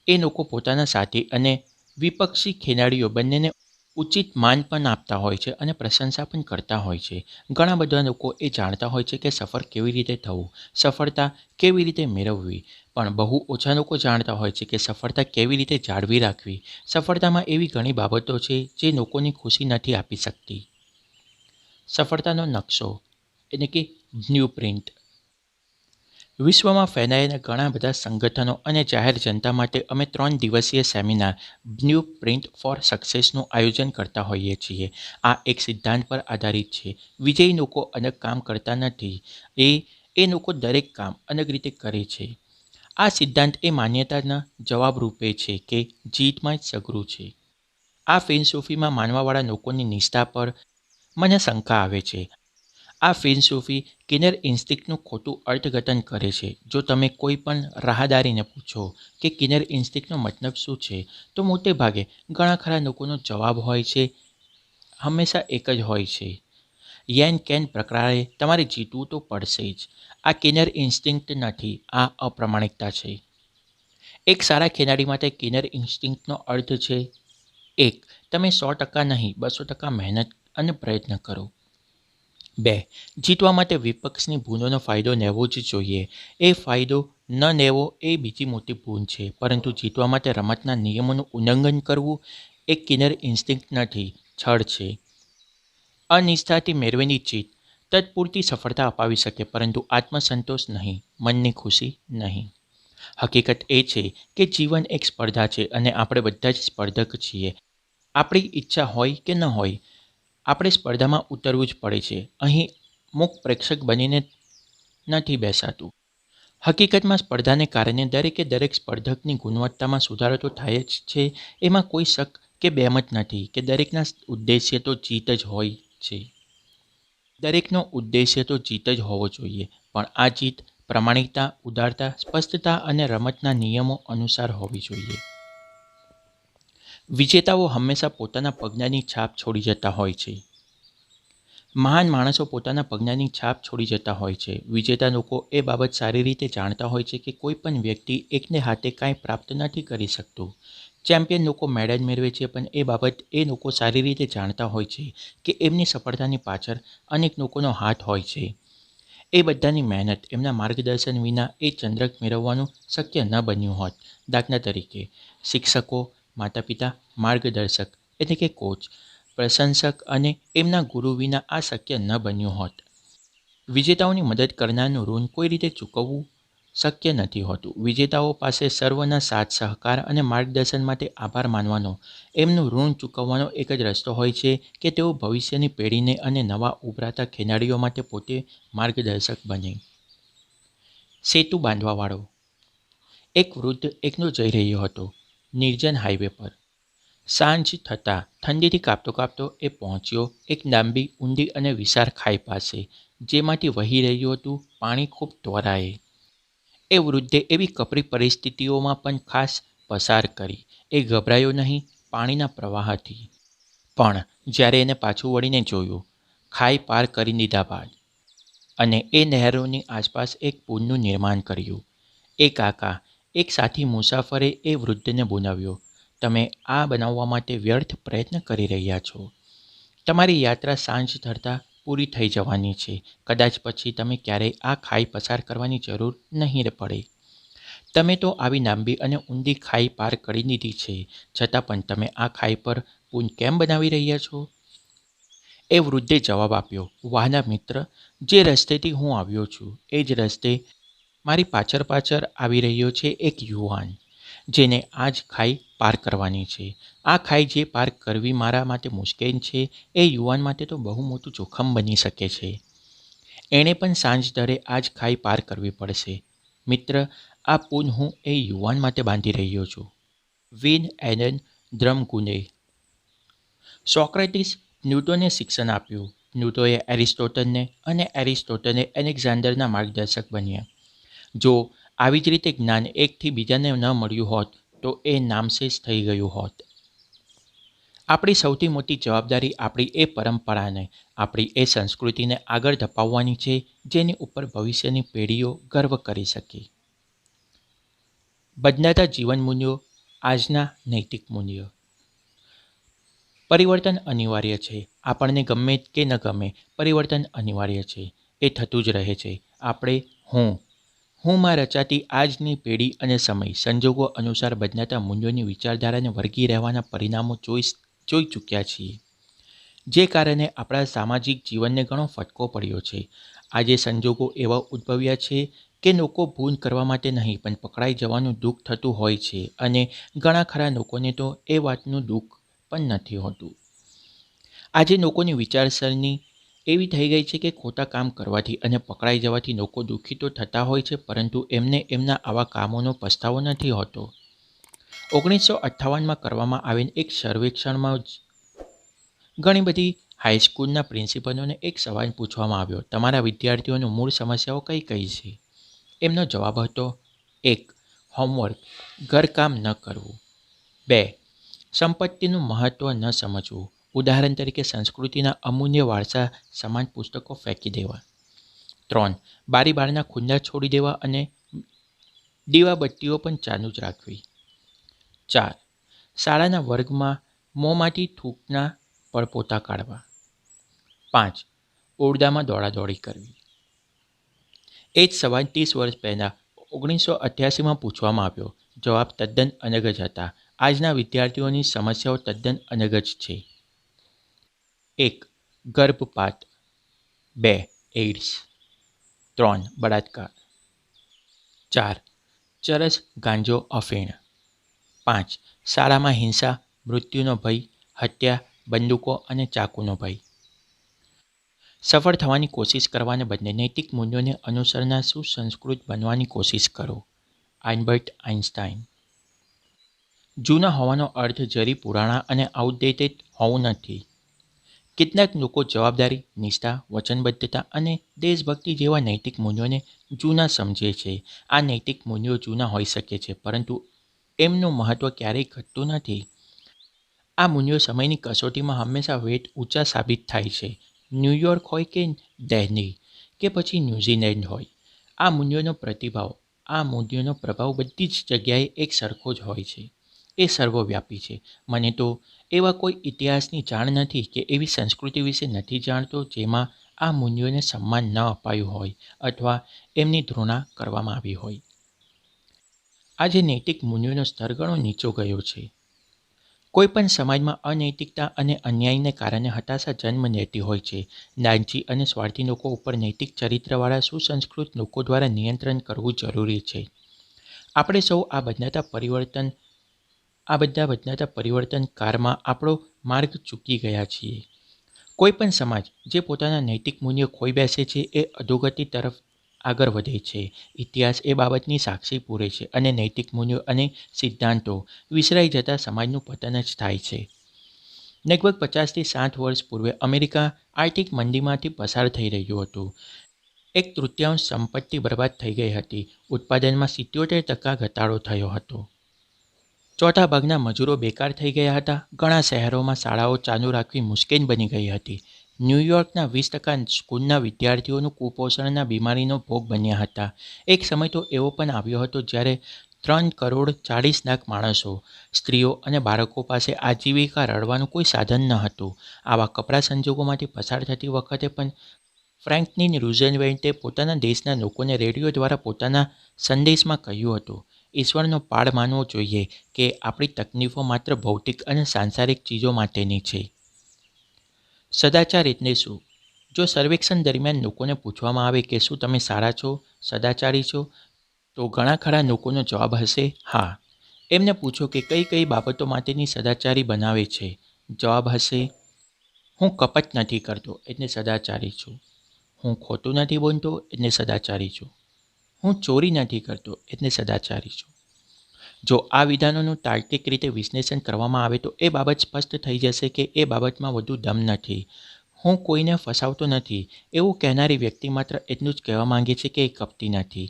એ લોકો પોતાના સાથી અને વિપક્ષી ખેલાડીઓ બંનેને ઉચિત માન પણ આપતા હોય છે અને પ્રશંસા પણ કરતા હોય છે. ઘણા બધા લોકો એ જાણતા હોય છે કે સફળ કેવી રીતે થવું, સફળતા કેવી રીતે મેળવવી, પણ બહુ ઓછા લોકો જાણતા હોય છે કે સફળતા કેવી રીતે જાળવી રાખવી. સફળતામાં એવી ઘણી બાબતો છે જે લોકોની ખુશી નથી આપી શકતી. સફળતાનો નકશો એટલે કે બ્લ્યુપ્રિન્ટ. વિશ્વમાં ફેલાયેલા ઘણા બધા સંગઠનો અને જાહેર જનતા માટે અમે 3 દિવસીય સેમિનાર બ્લુ પ્રિન્ટ ફોર સક્સેસનું આયોજન કરતા હોઈએ છીએ. આ એક સિદ્ધાંત પર આધારિત છે. વિજયી લોકો અલગ કામ કરતા નથી, એ લોકો દરેક કામ અલગ રીતે કરે છે. આ સિદ્ધાંત એ માન્યતાના જવાબરૂપે છે કે જીતમાં જ સઘળું છે. આ ફિલસૂફીમાં માનવાવાળા લોકોની નિષ્ઠા પર મને શંકા આવે છે. આ ફિલસૂફી કિનર ઇન્સ્ટિંક્ટનું ખોટું અર્થઘટન કરે છે. જો તમે કોઈ પણ રાહદારીને પૂછો કે કિનર ઇન્સ્ટિંક્ટનો મતલબ શું છે, તો મોટે ભાગે ઘણા ખરા લોકોનો જવાબ હોય છે હંમેશા એક જ હોય છે, યેન કેન પ્રકારે તમારે જીતવું તો પડશે જ. આ કિનર ઇન્સ્ટિંક્ટ નથી, આ અપ્રામાણિકતા છે. એક સારા ખેલાડી માટે કિનર ઇન્સ્ટિંક્ટનો અર્થ છે: 1. તમે 100% નહીં, 200% મહેનત અને પ્રયત્ન કરો. 2. જીતવા માટે વિપક્ષની ભૂલોનો ફાયદો લેવો જ જોઈએ. એ ફાયદો ન લેવો એ બીજી મોટી ભૂલ છે. પરંતુ જીતવા માટે રમતના નિયમોનું ઉલ્લંઘન કરવું એ કિનર ઇન્સ્ટિંક્ટ નથી, છળ છે. અનિષ્ઠાથી મેળવેલી જીત તત્પૂરતી સફળતા અપાવી શકે, પરંતુ આત્મસંતોષ નહીં, મનની ખુશી નહીં. હકીકત એ છે કે જીવન એક સ્પર્ધા છે અને આપણે બધા જ સ્પર્ધક છીએ. આપણી ઈચ્છા હોય કે ન હોય, આપણે સ્પર્ધામાં ઉતરવું જ પડે છે. અહીં મૂક પ્રેક્ષક બનીને નથી બેસાતું. હકીકતમાં સ્પર્ધાને કારણે દરેક સ્પર્ધકની ગુણવત્તામાં સુધારો તો થાય જ છે. એમાં કોઈ શક કે બેમત નથી કે દરેકના ઉદ્દેશ્ય તો જીત જ હોય છે. દરેકનો ઉદ્દેશ્ય તો જીત જ હોવો જોઈએ, પણ આ જીત પ્રામાણિકતા, ઉદારતા, સ્પષ્ટતા અને રમતના નિયમો અનુસાર હોવી જોઈએ. વિજેતાઓ હંમેશા પોતાના પગલાંની છાપ છોડી જતા હોય છે. મહાન માણસો પોતાના પગલાંની છાપ છોડી જતા હોય છે. વિજેતા લોકો એ બાબત સારી રીતે જાણતા હોય છે કે કોઈ પણ વ્યક્તિ એકને હાથે કાંઈ પ્રાપ્ત નથી કરી શકતું. ચેમ્પિયન લોકો મેડલ મેળવે છે, પણ એ બાબત એ લોકો સારી રીતે જાણતા હોય છે કે એમની સફળતાની પાછળ અનેક લોકોનો હાથ હોય છે. એ બધાની મહેનત, એમના માર્ગદર્શન વિના એ ચંદ્રક મેળવવાનું શક્ય ન બન્યું હોત. દાખલા તરીકે, શિક્ષકો, માતાપિતા, માર્ગદર્શક એટલે કે કોચ, પ્રશંસક અને એમના ગુરુ વિના આ શક્ય ન બન્યું હોત. વિજેતાઓની મદદ કરનારનું ઋણ કોઈ રીતે ચૂકવવું શક્ય નથી હોતું. વિજેતાઓ પાસે સર્વના સાથ સહકાર અને માર્ગદર્શન માટે આભાર માનવાનો, એમનું ઋણ ચૂકવવાનો એક જ રસ્તો હોય છે કે તેઓ ભવિષ્યની પેઢીને અને નવા ઉભરાતા ખેલાડીઓ માટે પોતે માર્ગદર્શક બને. સેતુ બાંધવાવાળો. એક વૃદ્ધ એકલો જઈ રહ્યો હતો નિર્જન હાઈવે પર. સાંજ થતાં ઠંડીથી કાપતો કાપતો એ પહોંચ્યો એક લાંબી, ઊંડી અને વિશાળ ખાઈ પાસે, જેમાંથી વહી રહ્યું હતું પાણી ખૂબ ત્વરાએ. એ વૃદ્ધે એવી કપરી પરિસ્થિતિઓમાં પણ ખાસ પસાર કરી. એ ગભરાયો નહીં પાણીના પ્રવાહથી, પણ જ્યારે એને પાછું વળીને જોયું, ખાઈ પાર કરી લીધા બાદ, અને એ નહેરોની આસપાસ એક પુલનું નિર્માણ કર્યું. એ કાકા, એક સાથી મુસાફરે એ વૃદ્ધને બોલાવ્યો, તમે આ બનાવવા માટે વ્યર્થ પ્રયત્ન કરી રહ્યા છો. તમારી યાત્રા સાંજ થતાં પૂરી થઈ જવાની છે. કદાચ પછી તમે ક્યારેય આ ખાઈ પસાર કરવાની જરૂર નહીં પડે. તમે તો આવી લાંબી અને ઊંડી ખાઈ પાર કરી લીધી છે, છતાં પણ તમે આ ખાઈ પર પુલ કેમ બનાવી રહ્યા છો? એ વૃદ્ધે જવાબ આપ્યો, વહાલા મિત્ર, જે રસ્તેથી હું આવ્યો છું એ જ રસ્તે મારી પાછળ આવી રહ્યો છે એક યુવાન, જેને આ જ ખાઈ પાર કરવાની છે. આ ખાઈ જે પાર કરવી મારા માટે મુશ્કેલ છે, એ યુવાન માટે તો બહુ મોટું જોખમ બની શકે છે. એણે પણ સાંજ દરે આ જ ખાઈ પાર કરવી પડશે. મિત્ર, આ પુલ હું એ યુવાન માટે બાંધી રહ્યો છું. વિન એડન દ્રમગુને. સોક્રેટિસ પ્લુટોને શિક્ષણ આપ્યું. પ્લુટોએ એરિસ્ટોટલને અને એરિસ્ટોટલે એલેક્ઝાન્ડરના માર્ગદર્શક બન્યા. જો આવી જ રીતે જ્ઞાન એકથી બીજાને ન મળ્યું હોત તો એ નામશેષ થઈ ગયું હોત. આપણી સૌથી મોટી જવાબદારી આપણી એ પરંપરાને, આપણી એ સંસ્કૃતિને આગળ ધપાવવાની છે, જેની ઉપર ભવિષ્યની પેઢીઓ ગર્વ કરી શકે. બદલાતા જીવન મૂલ્યો, આજના નૈતિક મૂલ્યો. પરિવર્તન અનિવાર્ય છે. આપણને ગમે કે ન ગમે, પરિવર્તન અનિવાર્ય છે. એ થતું જ રહે છે. આપણે હુંમાં રચાતી આજની પેઢી અને સમય સંજોગો અનુસાર બદલાતા મૂલ્યોની વિચારધારાને વળગી રહેવાના પરિણામો જોઈ ચૂક્યા છીએ, જે કારણે આપણા સામાજિક જીવનને ઘણો ફટકો પડ્યો છે. આજે સંજોગો એવા ઉદ્ભવ્યા છે કે લોકો ભૂલ કરવા માટે નહીં પણ પકડાઈ જવાનું દુઃખ થતું હોય છે, અને ઘણા ખરા લોકોને તો એ વાતનું દુઃખ પણ નથી હોતું. આજે લોકોની વિચારસરણી એવી થઈ ગઈ છે કે ખોટા કામ કરવાથી અને પકડાઈ જવાથી લોકો દુઃખી તો થતા હોય છે, પરંતુ એમને એમના આવા કામોનો પસ્તાવો નથી હોતો. 1958માં કરવામાં આવેલ એક સર્વેક્ષણમાં ઘણી બધી હાઈસ્કૂલના પ્રિન્સિપલોને એક સવાલ પૂછવામાં આવ્યો, તમારા વિદ્યાર્થીઓની મૂળ સમસ્યાઓ કઈ કઈ છે? એમનો જવાબ હતો: 1. હોમવર્ક, ઘરકામ ન કરવું. 2. સંપત્તિનું મહત્ત્વ ન સમજવું, ઉદાહરણ તરીકે સંસ્કૃતિના અમૂલ્ય વારસા સમાન પુસ્તકો ફેંકી દેવા. 3. બારી બારણા ખુલ્લા છોડી દેવા અને દીવાબત્તીઓ પણ ચાલુ જ રાખવી. 4. શાળાના વર્ગમાં મોંમાંથી થૂંકના પરપોતા કાઢવા. 5. ઓરડામાં દોડાદોડી કરવી. એ જ સવાલ 30 વર્ષ પહેલાં 1988માં પૂછવામાં આવ્યો. જવાબ તદ્દન અલગ જ હતા. આજના વિદ્યાર્થીઓની સમસ્યાઓ તદ્દન અલગ જ છે. 1. ગર્ભપાત. 2. એઇડ્સ. 3. બળાત્કાર. 4. ચરસ, ગાંજો, અફીણ. 5. શાળામાં હિંસા, મૃત્યુનો ભય, હત્યા, બંદૂકો અને ચાકુનો ભય. સફળ થવાની કોશિશ કરવાને બદલે નૈતિક મૂલ્યોને અનુસરનાર સુસંસ્કૃત બનવાની કોશિશ કરો. Albert Einstein. જૂના હોવાનો અર્થ જરી પુરાણા અને આઉટડેટેડ હોવું નથી. કેટલાક લોકો જવાબદારી, નિષ્ઠા, વચનબદ્ધતા અને દેશભક્તિ જેવા નૈતિક મૂલ્યોને જૂના સમજે છે. આ નૈતિક મૂલ્યો જૂના હોઈ શકે છે, પરંતુ એમનું મહત્ત્વ ક્યારેય ઘટતું નથી. આ મૂલ્યો સમયની કસોટીમાં હંમેશા વેટ ઊંચા સાબિત થાય છે. ન્યૂયોર્ક હોય કે દિલ્હી કે પછી ન્યૂઝીલેન્ડ હોય, આ મૂલ્યોનો પ્રભાવ બધી જ જગ્યાએ એક સરખો જ હોય છે. એ સર્વવ્યાપી છે. મને તો એવા કોઈ ઇતિહાસની જાણ નથી કે એવી સંસ્કૃતિ વિશે નથી જાણતો જેમાં આ મૂલ્યોને સન્માન ન અપાયું હોય અથવા એમની ધૃણા કરવામાં આવી હોય. આજે નૈતિક મૂલ્યોનો સ્તર ઘણો નીચો ગયો છે. કોઈપણ સમાજમાં અનૈતિકતા અને અન્યાયને કારણે હતાશા જન્મ લેતી હોય છે. લાલચી અને સ્વાર્થી લોકો ઉપર નૈતિક ચરિત્રવાળા સુસંસ્કૃત લોકો દ્વારા નિયંત્રણ કરવું જરૂરી છે. આપણે સૌ આ બદલાતા પરિવર્તન કાળમાં આપણો માર્ગ ચૂકી ગયા છીએ. કોઈપણ સમાજ જે પોતાના નૈતિક મૂલ્યો ખોઈ બેસે છે એ અધોગતિ તરફ આગળ વધે છે. ઇતિહાસ એ બાબતની સાક્ષી પૂરે છે, અને નૈતિક મૂલ્યો અને સિદ્ધાંતો વિસરાઈ જતા સમાજનું પતન જ થાય છે. લગભગ 50 થી 60 વર્ષ પૂર્વે અમેરિકા આર્થિક મંદીમાંથી પસાર થઈ રહ્યું હતું. 1/3 સંપત્તિ બરબાદ થઈ ગઈ હતી. ઉત્પાદનમાં 77% ઘટાડો થયો હતો. ચોથા ભાગના મજૂરો બેકાર થઈ ગયા હતા. ઘણા શહેરોમાં શાળાઓ ચાલુ રાખવી મુશ્કેલ બની ગઈ હતી. ન્યૂયોર્કના 20% સ્કૂલના વિદ્યાર્થીઓનું કુપોષણના બીમારીનો ભોગ બન્યા હતા. એક સમય તો એવો પણ આવ્યો હતો જ્યારે 3,40,00,000 માણસો, સ્ત્રીઓ અને બાળકો પાસે આજીવિકા રળવાનું કોઈ સાધન ન હતું. આવા કપરા સંજોગોમાંથી પસાર થતી વખતે પણ ફ્રેન્કલિન રૂઝવેલ્ટે પોતાના દેશના લોકોને રેડિયો દ્વારા પોતાના સંદેશમાં કહ્યું હતું, ઈશ્વરનો પાડ માનવો જોઈએ કે આપણી તકલીફો માત્ર ભૌતિક અને સાંસારિક ચીજો માટેની છે. સદાચાર એટલે શું? જો સર્વેક્ષણ દરમિયાન લોકોને પૂછવામાં આવે કે શું તમે સારા છો, સદાચારી છો, તો ઘણા ખરા લોકોનો જવાબ હશે હા. એમને પૂછો કે કઈ કઈ બાબતો માટેની સદાચારી બનાવે છે. જવાબ હશે, હું કપટ નથી કરતો એટલે સદાચારી છું. હું ખોટું નથી બોલતો એટલે સદાચારી છું. હું ચોરી નથી કરતો એટલે સદાચારી છું. જો આ વિધાનોનું તાર્કિક રીતે વિશ્લેષણ કરવામાં આવે તો એ બાબત સ્પષ્ટ થઈ જશે કે એ બાબતમાં વધુ દમ નથી. હું કોઈને ફસાવતો નથી એવું કહેનારી વ્યક્તિ માત્ર એટલું જ કહેવા માંગે છે કે એ કપટી નથી,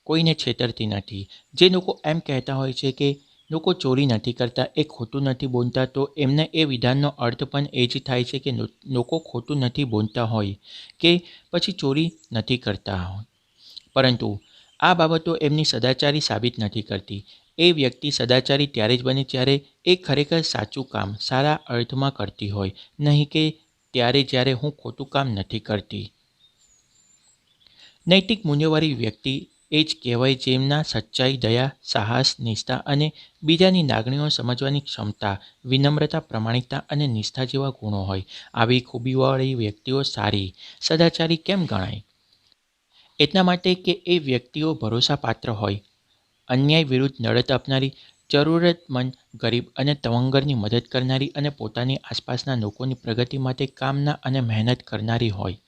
કોઈને છેતરતી નથી. જે લોકો એમ કહેતા હોય છે કે લોકો ચોરી નથી કરતા, એ ખોટું નથી બોલતા, તો એમને એ વિધાનનો અર્થ પણ એ જ થાય છે કે લોકો ખોટું નથી બોલતા હોય કે પછી ચોરી નથી કરતા હોય. પરંતુ આ બાબતો એમની સદાચારી સાબિત નથી કરતી. એ વ્યક્તિ સદાચારી ત્યારે જ બને જ્યારે એ ખરેખર સાચું કામ સારા અર્થમાં કરતી હોય, નહીં કે ત્યારે જ્યારે હું ખોટું કામ નથી કરતી. નૈતિક મૂલ્યોવાળી વ્યક્તિ એ જ કહેવાય જેમના સચ્ચાઈ, દયા, સાહસ, નિષ્ઠા અને બીજાની લાગણીઓ સમજવાની ક્ષમતા, વિનમ્રતા, પ્રમાણિકતા અને નિષ્ઠા જેવા ગુણો હોય. આવી ખૂબીવાળી વ્યક્તિઓ સારી, સદાચારી કેમ ગણાય? એટલા માટે કે એ વ્યક્તિઓ ભરોસાપાત્ર હોય, અન્યાય વિરુદ્ધ લડત આપનારી, જરૂરતમંદ, ગરીબ અને તવંગરની મદદ કરનારી અને પોતાની આસપાસના લોકોની પ્રગતિ માટે કામના અને મહેનત કરનારી હોય.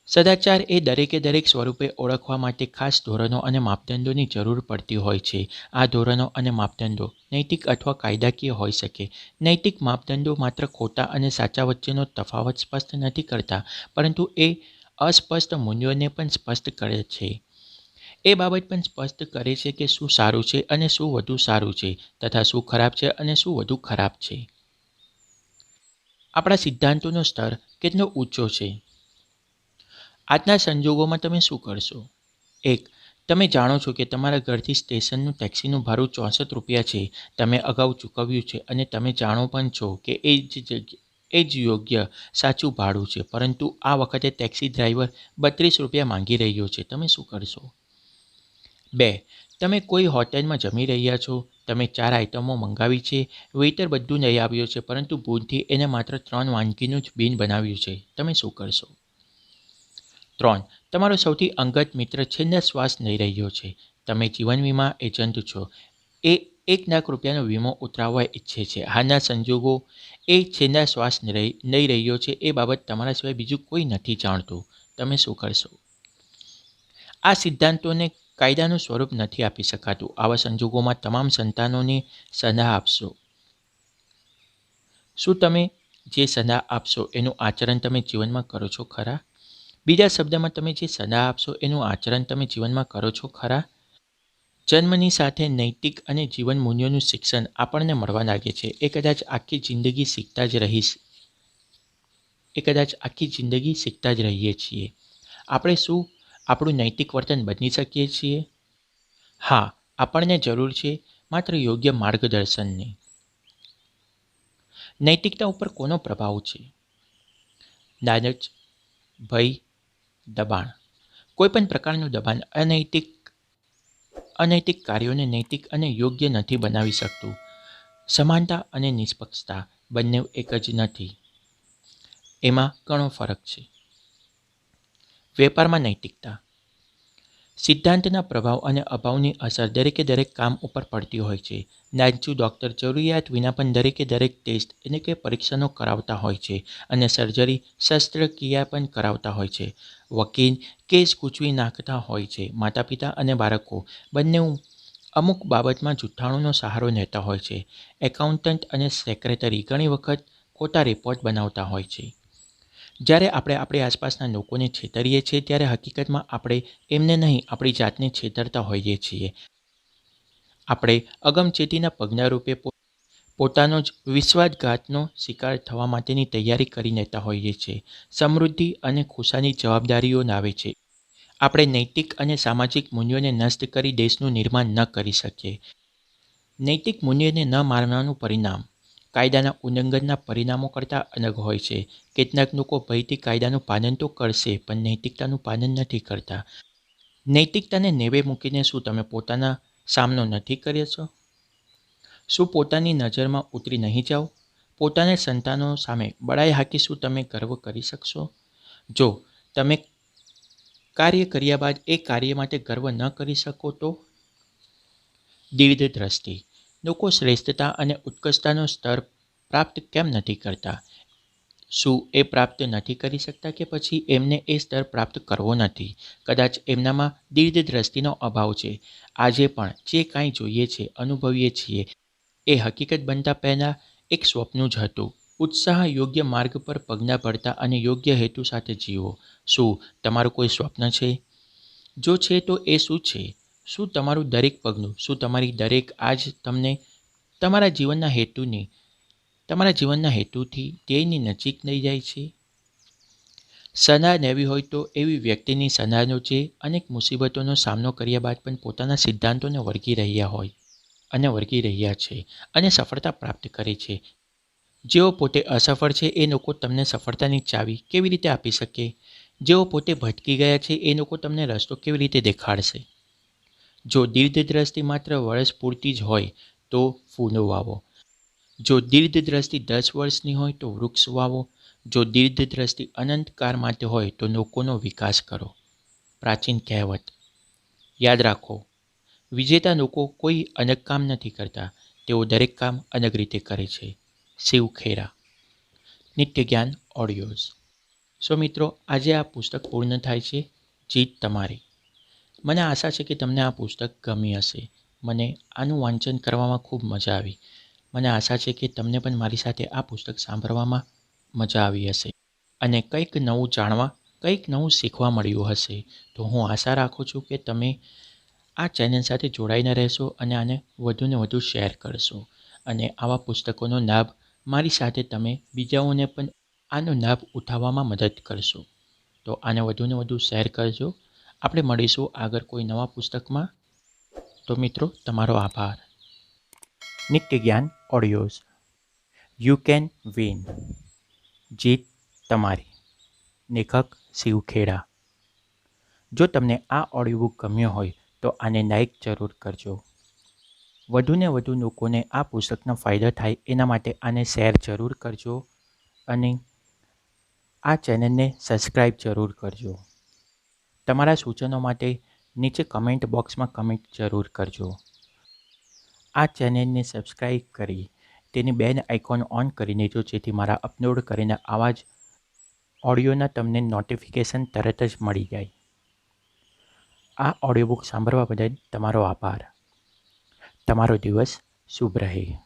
સદાચાર એ દરેક સ્વરૂપે ઓળખવા માટે ખાસ ધોરણો અને માપદંડોની જરૂર પડતી હોય છે. આ ધોરણો અને માપદંડો નૈતિક અથવા કાયદાકીય હોઈ શકે. નૈતિક માપદંડો માત્ર ખોટા અને સાચા વચ્ચેનો તફાવત સ્પષ્ટ નથી કરતા, પરંતુ એ અસ્પષ્ટ મૂલ્યોને પણ સ્પષ્ટ કરે છે. એ બાબત પણ સ્પષ્ટ કરે છે કે શું સારું છે અને શું વધુ સારું છે, તથા શું ખરાબ છે અને શું વધુ ખરાબ છે. આપણા સિદ્ધાંતોનો સ્તર કેટલો ઊંચો છે? આજના સંજોગોમાં તમે શું કરશો? 1. તમે જાણો છો કે તમારા ઘરથી સ્ટેશનનું ટેક્સીનું ભાડું ₹64 છે. તમે અગાઉ ચૂકવ્યું છે અને તમે જાણો પણ છો કે એ જ યોગ્ય સાચું ભાડું છે, પરંતુ આ વખતે ટેક્સી ડ્રાઈવર ₹32 માંગી રહ્યો છે. તમે શું કરશો? 2. તમે કોઈ હોટેલમાં જમી રહ્યા છો. તમે 4 આઇટમો મંગાવી છે. વેઇટર બધું લઈ આવ્યો છે, પરંતુ ભૂલથી એને માત્ર 3 વાનગીનું જ બિલ બનાવ્યું છે. તમે શું કરશો? 3. તમારો સૌથી અંગત મિત્ર છેલ્લા શ્વાસ લઈ રહ્યો છે. તમે જીવન વીમા એજન્ટ છો. એ ₹1,00,000નો વીમો ઉતરાવવા ઈચ્છે છે. હાલના સંજોગો એ છેલ્લા શ્વાસ લઈ રહ્યો છે એ બાબત તમારા સિવાય બીજું કોઈ નથી જાણતું. તમે શું કરશો? આ સિદ્ધાંતોને કાયદાનું સ્વરૂપ નથી આપી શકાતું. આવા સંજોગોમાં તમામ સંતાનોને સલાહ આપશો. શું તમે જે સલાહ આપશો એનું આચરણ તમે જીવનમાં કરો છો ખરા? બીજા શબ્દમાં, તમે જે સલાહ આપશો એનું આચરણ તમે જીવનમાં કરો છો ખરા? જન્મની સાથે નૈતિક અને જીવન મૂલ્યોનું શિક્ષણ આપણને મળવા લાગે છે. એ કદાચ આખી જિંદગી શીખતા જ રહીએ છીએ. આપણે શું આપણું નૈતિક વર્તન બદલી શકીએ છીએ? હા, આપણને જરૂર છે માત્ર યોગ્ય માર્ગદર્શનની. નૈતિકતા ઉપર કોનો પ્રભાવ છે? લાલચ, ભય, દબાણ. કોઈપણ પ્રકારનું દબાણ અનૈતિક કાર્યોને નૈતિક અને યોગ્ય નથી બનાવી શકતું. સમાનતા અને નિષ્પક્ષતા બંને એક જ નથી. એમાં ઘણો ફરક છે. વેપારમાં નૈતિકતા. સિદ્ધાંતના પ્રભાવ અને અભાવની અસર દરેક કામ ઉપર પડતી હોય છે. લાલચુ ડૉક્ટર જરૂરિયાત વિના પણ દરેક ટેસ્ટ પરીક્ષણો કરાવતા હોય છે અને સર્જરી, શસ્ત્રક્રિયા પણ કરાવતા હોય છે. વકીલ કેસ ગૂંચવી નાખતા હોય છે. માતાપિતા અને બાળકો બંને અમુક બાબતમાં જૂઠાણુનો સહારો લેતા હોય છે. એકાઉન્ટન્ટ અને સેક્રેટરી ઘણી વખત ખોટા રિપોર્ટ બનાવતા હોય છે. જ્યારે આપણે આપણી આસપાસના લોકોને છેતરીએ છીએ, ત્યારે હકીકતમાં આપણે એમને નહીં, આપણી જાતને છેતરતા હોઈએ છીએ. આપણે અગમચેતીના પગલા રૂપે પોતાનો જ વિશ્વાસઘાતનો શિકાર થવા માટેની તૈયારી કરી લેતા હોઈએ છીએ. સમૃદ્ધિ અને ખુશાલી જવાબદારીઓ લાવે છે. આપણે નૈતિક અને સામાજિક મૂલ્યોને નષ્ટ કરી દેશનું નિર્માણ ન કરી શકીએ. નૈતિક મૂલ્યોને ન માનવાનું પરિણામ કાયદાના ઉલ્લંઘનના પરિણામો કરતાં અલગ હોય છે. કેટલાક લોકો ભયથી કાયદાનું પાલન તો કરશે, પણ નૈતિકતાનું પાલન નથી કરતા. નૈતિકતાને નેવે મૂકીને શું તમે પોતાના સામનો નથી કર્યો? શું પોતાની નજરમાં ઉતરી નહીં જાઓ? પોતાના સંતાનો સામે બડાઈ હાકી શું તમે ગર્વ કરી શકશો? જો તમે કાર્ય કર્યા બાદ એ કાર્ય માટે ગર્વ ન કરી શકો તો? દીર્ઘ દ્રષ્ટિ. લોકો શ્રેષ્ઠતા અને ઉત્કૃષ્ટતાનો સ્તર પ્રાપ્ત કેમ નથી કરતા? શું એ પ્રાપ્ત નથી કરી શકતા કે પછી એમને એ સ્તર પ્રાપ્ત કરવો નથી? કદાચ એમનામાં દીર્ઘ દ્રષ્ટિનો અભાવ છે. આજે પણ જે કાંઈ જોઈએ છે, અનુભવીએ છીએ, એ હકીકત બનતા પહેલાં એક સ્વપ્ન જ હતું. ઉત્સાહ, યોગ્ય માર્ગ પર પગલાં ભરતા અને યોગ્ય હેતુ સાથે જીવો. શું તમારું કોઈ સ્વપ્ન છે? જો છે તો એ શું છે? શું તમારું દરેક પગલું, શું તમારી દરેક આજ તમને તમારા જીવનના હેતુથી ધ્યેયની નજીક લઈ જાય છે? સલાહ લેવી હોય તો એવી વ્યક્તિની સલાહ લો જે અનેક મુસીબતોનો સામનો કર્યા બાદ પણ પોતાના સિદ્ધાંતોને વળગી રહ્યા છે અને સફળતા પ્રાપ્ત કરી છે. જેઓ પોતે અસફળ છે એ લોકો તમને સફળતાની ચાવી કેવી રીતે આપી શકે? જેઓ પોતે ભટકી ગયા છે એ લોકો તમને રસ્તો કેવી રીતે દેખાડશે? જો દીર્ઘ દ્રષ્ટિ માત્ર વર્ષ પૂરતી જ હોય તો ફૂલો વાવો. જો દીર્ઘ દ્રષ્ટિ 10 વર્ષની હોય તો વૃક્ષ વાવો. જો દીર્ઘ દ્રષ્ટિ અનંતકાળ માટે હોય તો લોકોનો વિકાસ કરો. પ્રાચીન કહેવત. યાદ રાખો, વિજેતા લોકો કોઈ અલગ કામ નથી કરતા, તેઓ દરેક કામ અલગ રીતે કરે છે. શિવ ખેરા. નિત્ય જ્ઞાન ઓડિયોઝ. સો મિત્રો, આજે આ પુસ્તક પૂર્ણ થાય છે. જીત તમારી. મને આશા છે કે તમને આ પુસ્તક ગમી હશે. મને આનું વાંચન કરવામાં ખૂબ મજા આવી. મને આશા છે કે તમને પણ મારી સાથે આ પુસ્તક સાંભળવામાં મજા આવી હશે અને કંઈક નવું જાણવા, કંઈક નવું શીખવા મળ્યું હશે. તો હું આશા રાખું છું કે તમે આ ચેનલ સાથે જોડાઈને રહેશો અને આને વધુને વધુ શેર કરશો અને આવા પુસ્તકોનો લાભ મારી સાથે તમે બીજાઓને પણ આનો લાભ ઉઠાવવામાં મદદ કરશો. તો આને વધુને વધુ શેર કરજો. આપણે મળીશું આગળ કોઈ નવા પુસ્તકમાં. તો મિત્રો, તમારો આભાર. નિત્ય જ્ઞાન ઓડિયોઝ. You can win. જીત તમારી. લેખક શિવ ખેરા. જો તમને આ ઓડિયો બુક ગમ્યો હોય તો આને લાઈક જરૂર કરજો. વધુને વધુ લોકોને આ પુસ્તકનો ફાયદો થાય એના માટે આને શેર જરૂર કરજો અને આ ચેનલને સબસ્ક્રાઈબ જરૂર કરજો. તમારા સૂચનો માટે નીચે કમેન્ટ બોક્સમાં કમેન્ટ જરૂર કરજો. આ ચેનલને સબસ્ક્રાઈબ કરી તેની બેલ આઇકોન ઓન કરી દેજો, જેથી મારા અપલોડ કરીને આવા જ ઓડિયોના તમને નોટિફિકેશન તરત જ મળી જાય. આ ઓડિયો બુક સાંભળવા બદલ તમારો આભાર. તમારો દિવસ શુભ રહે.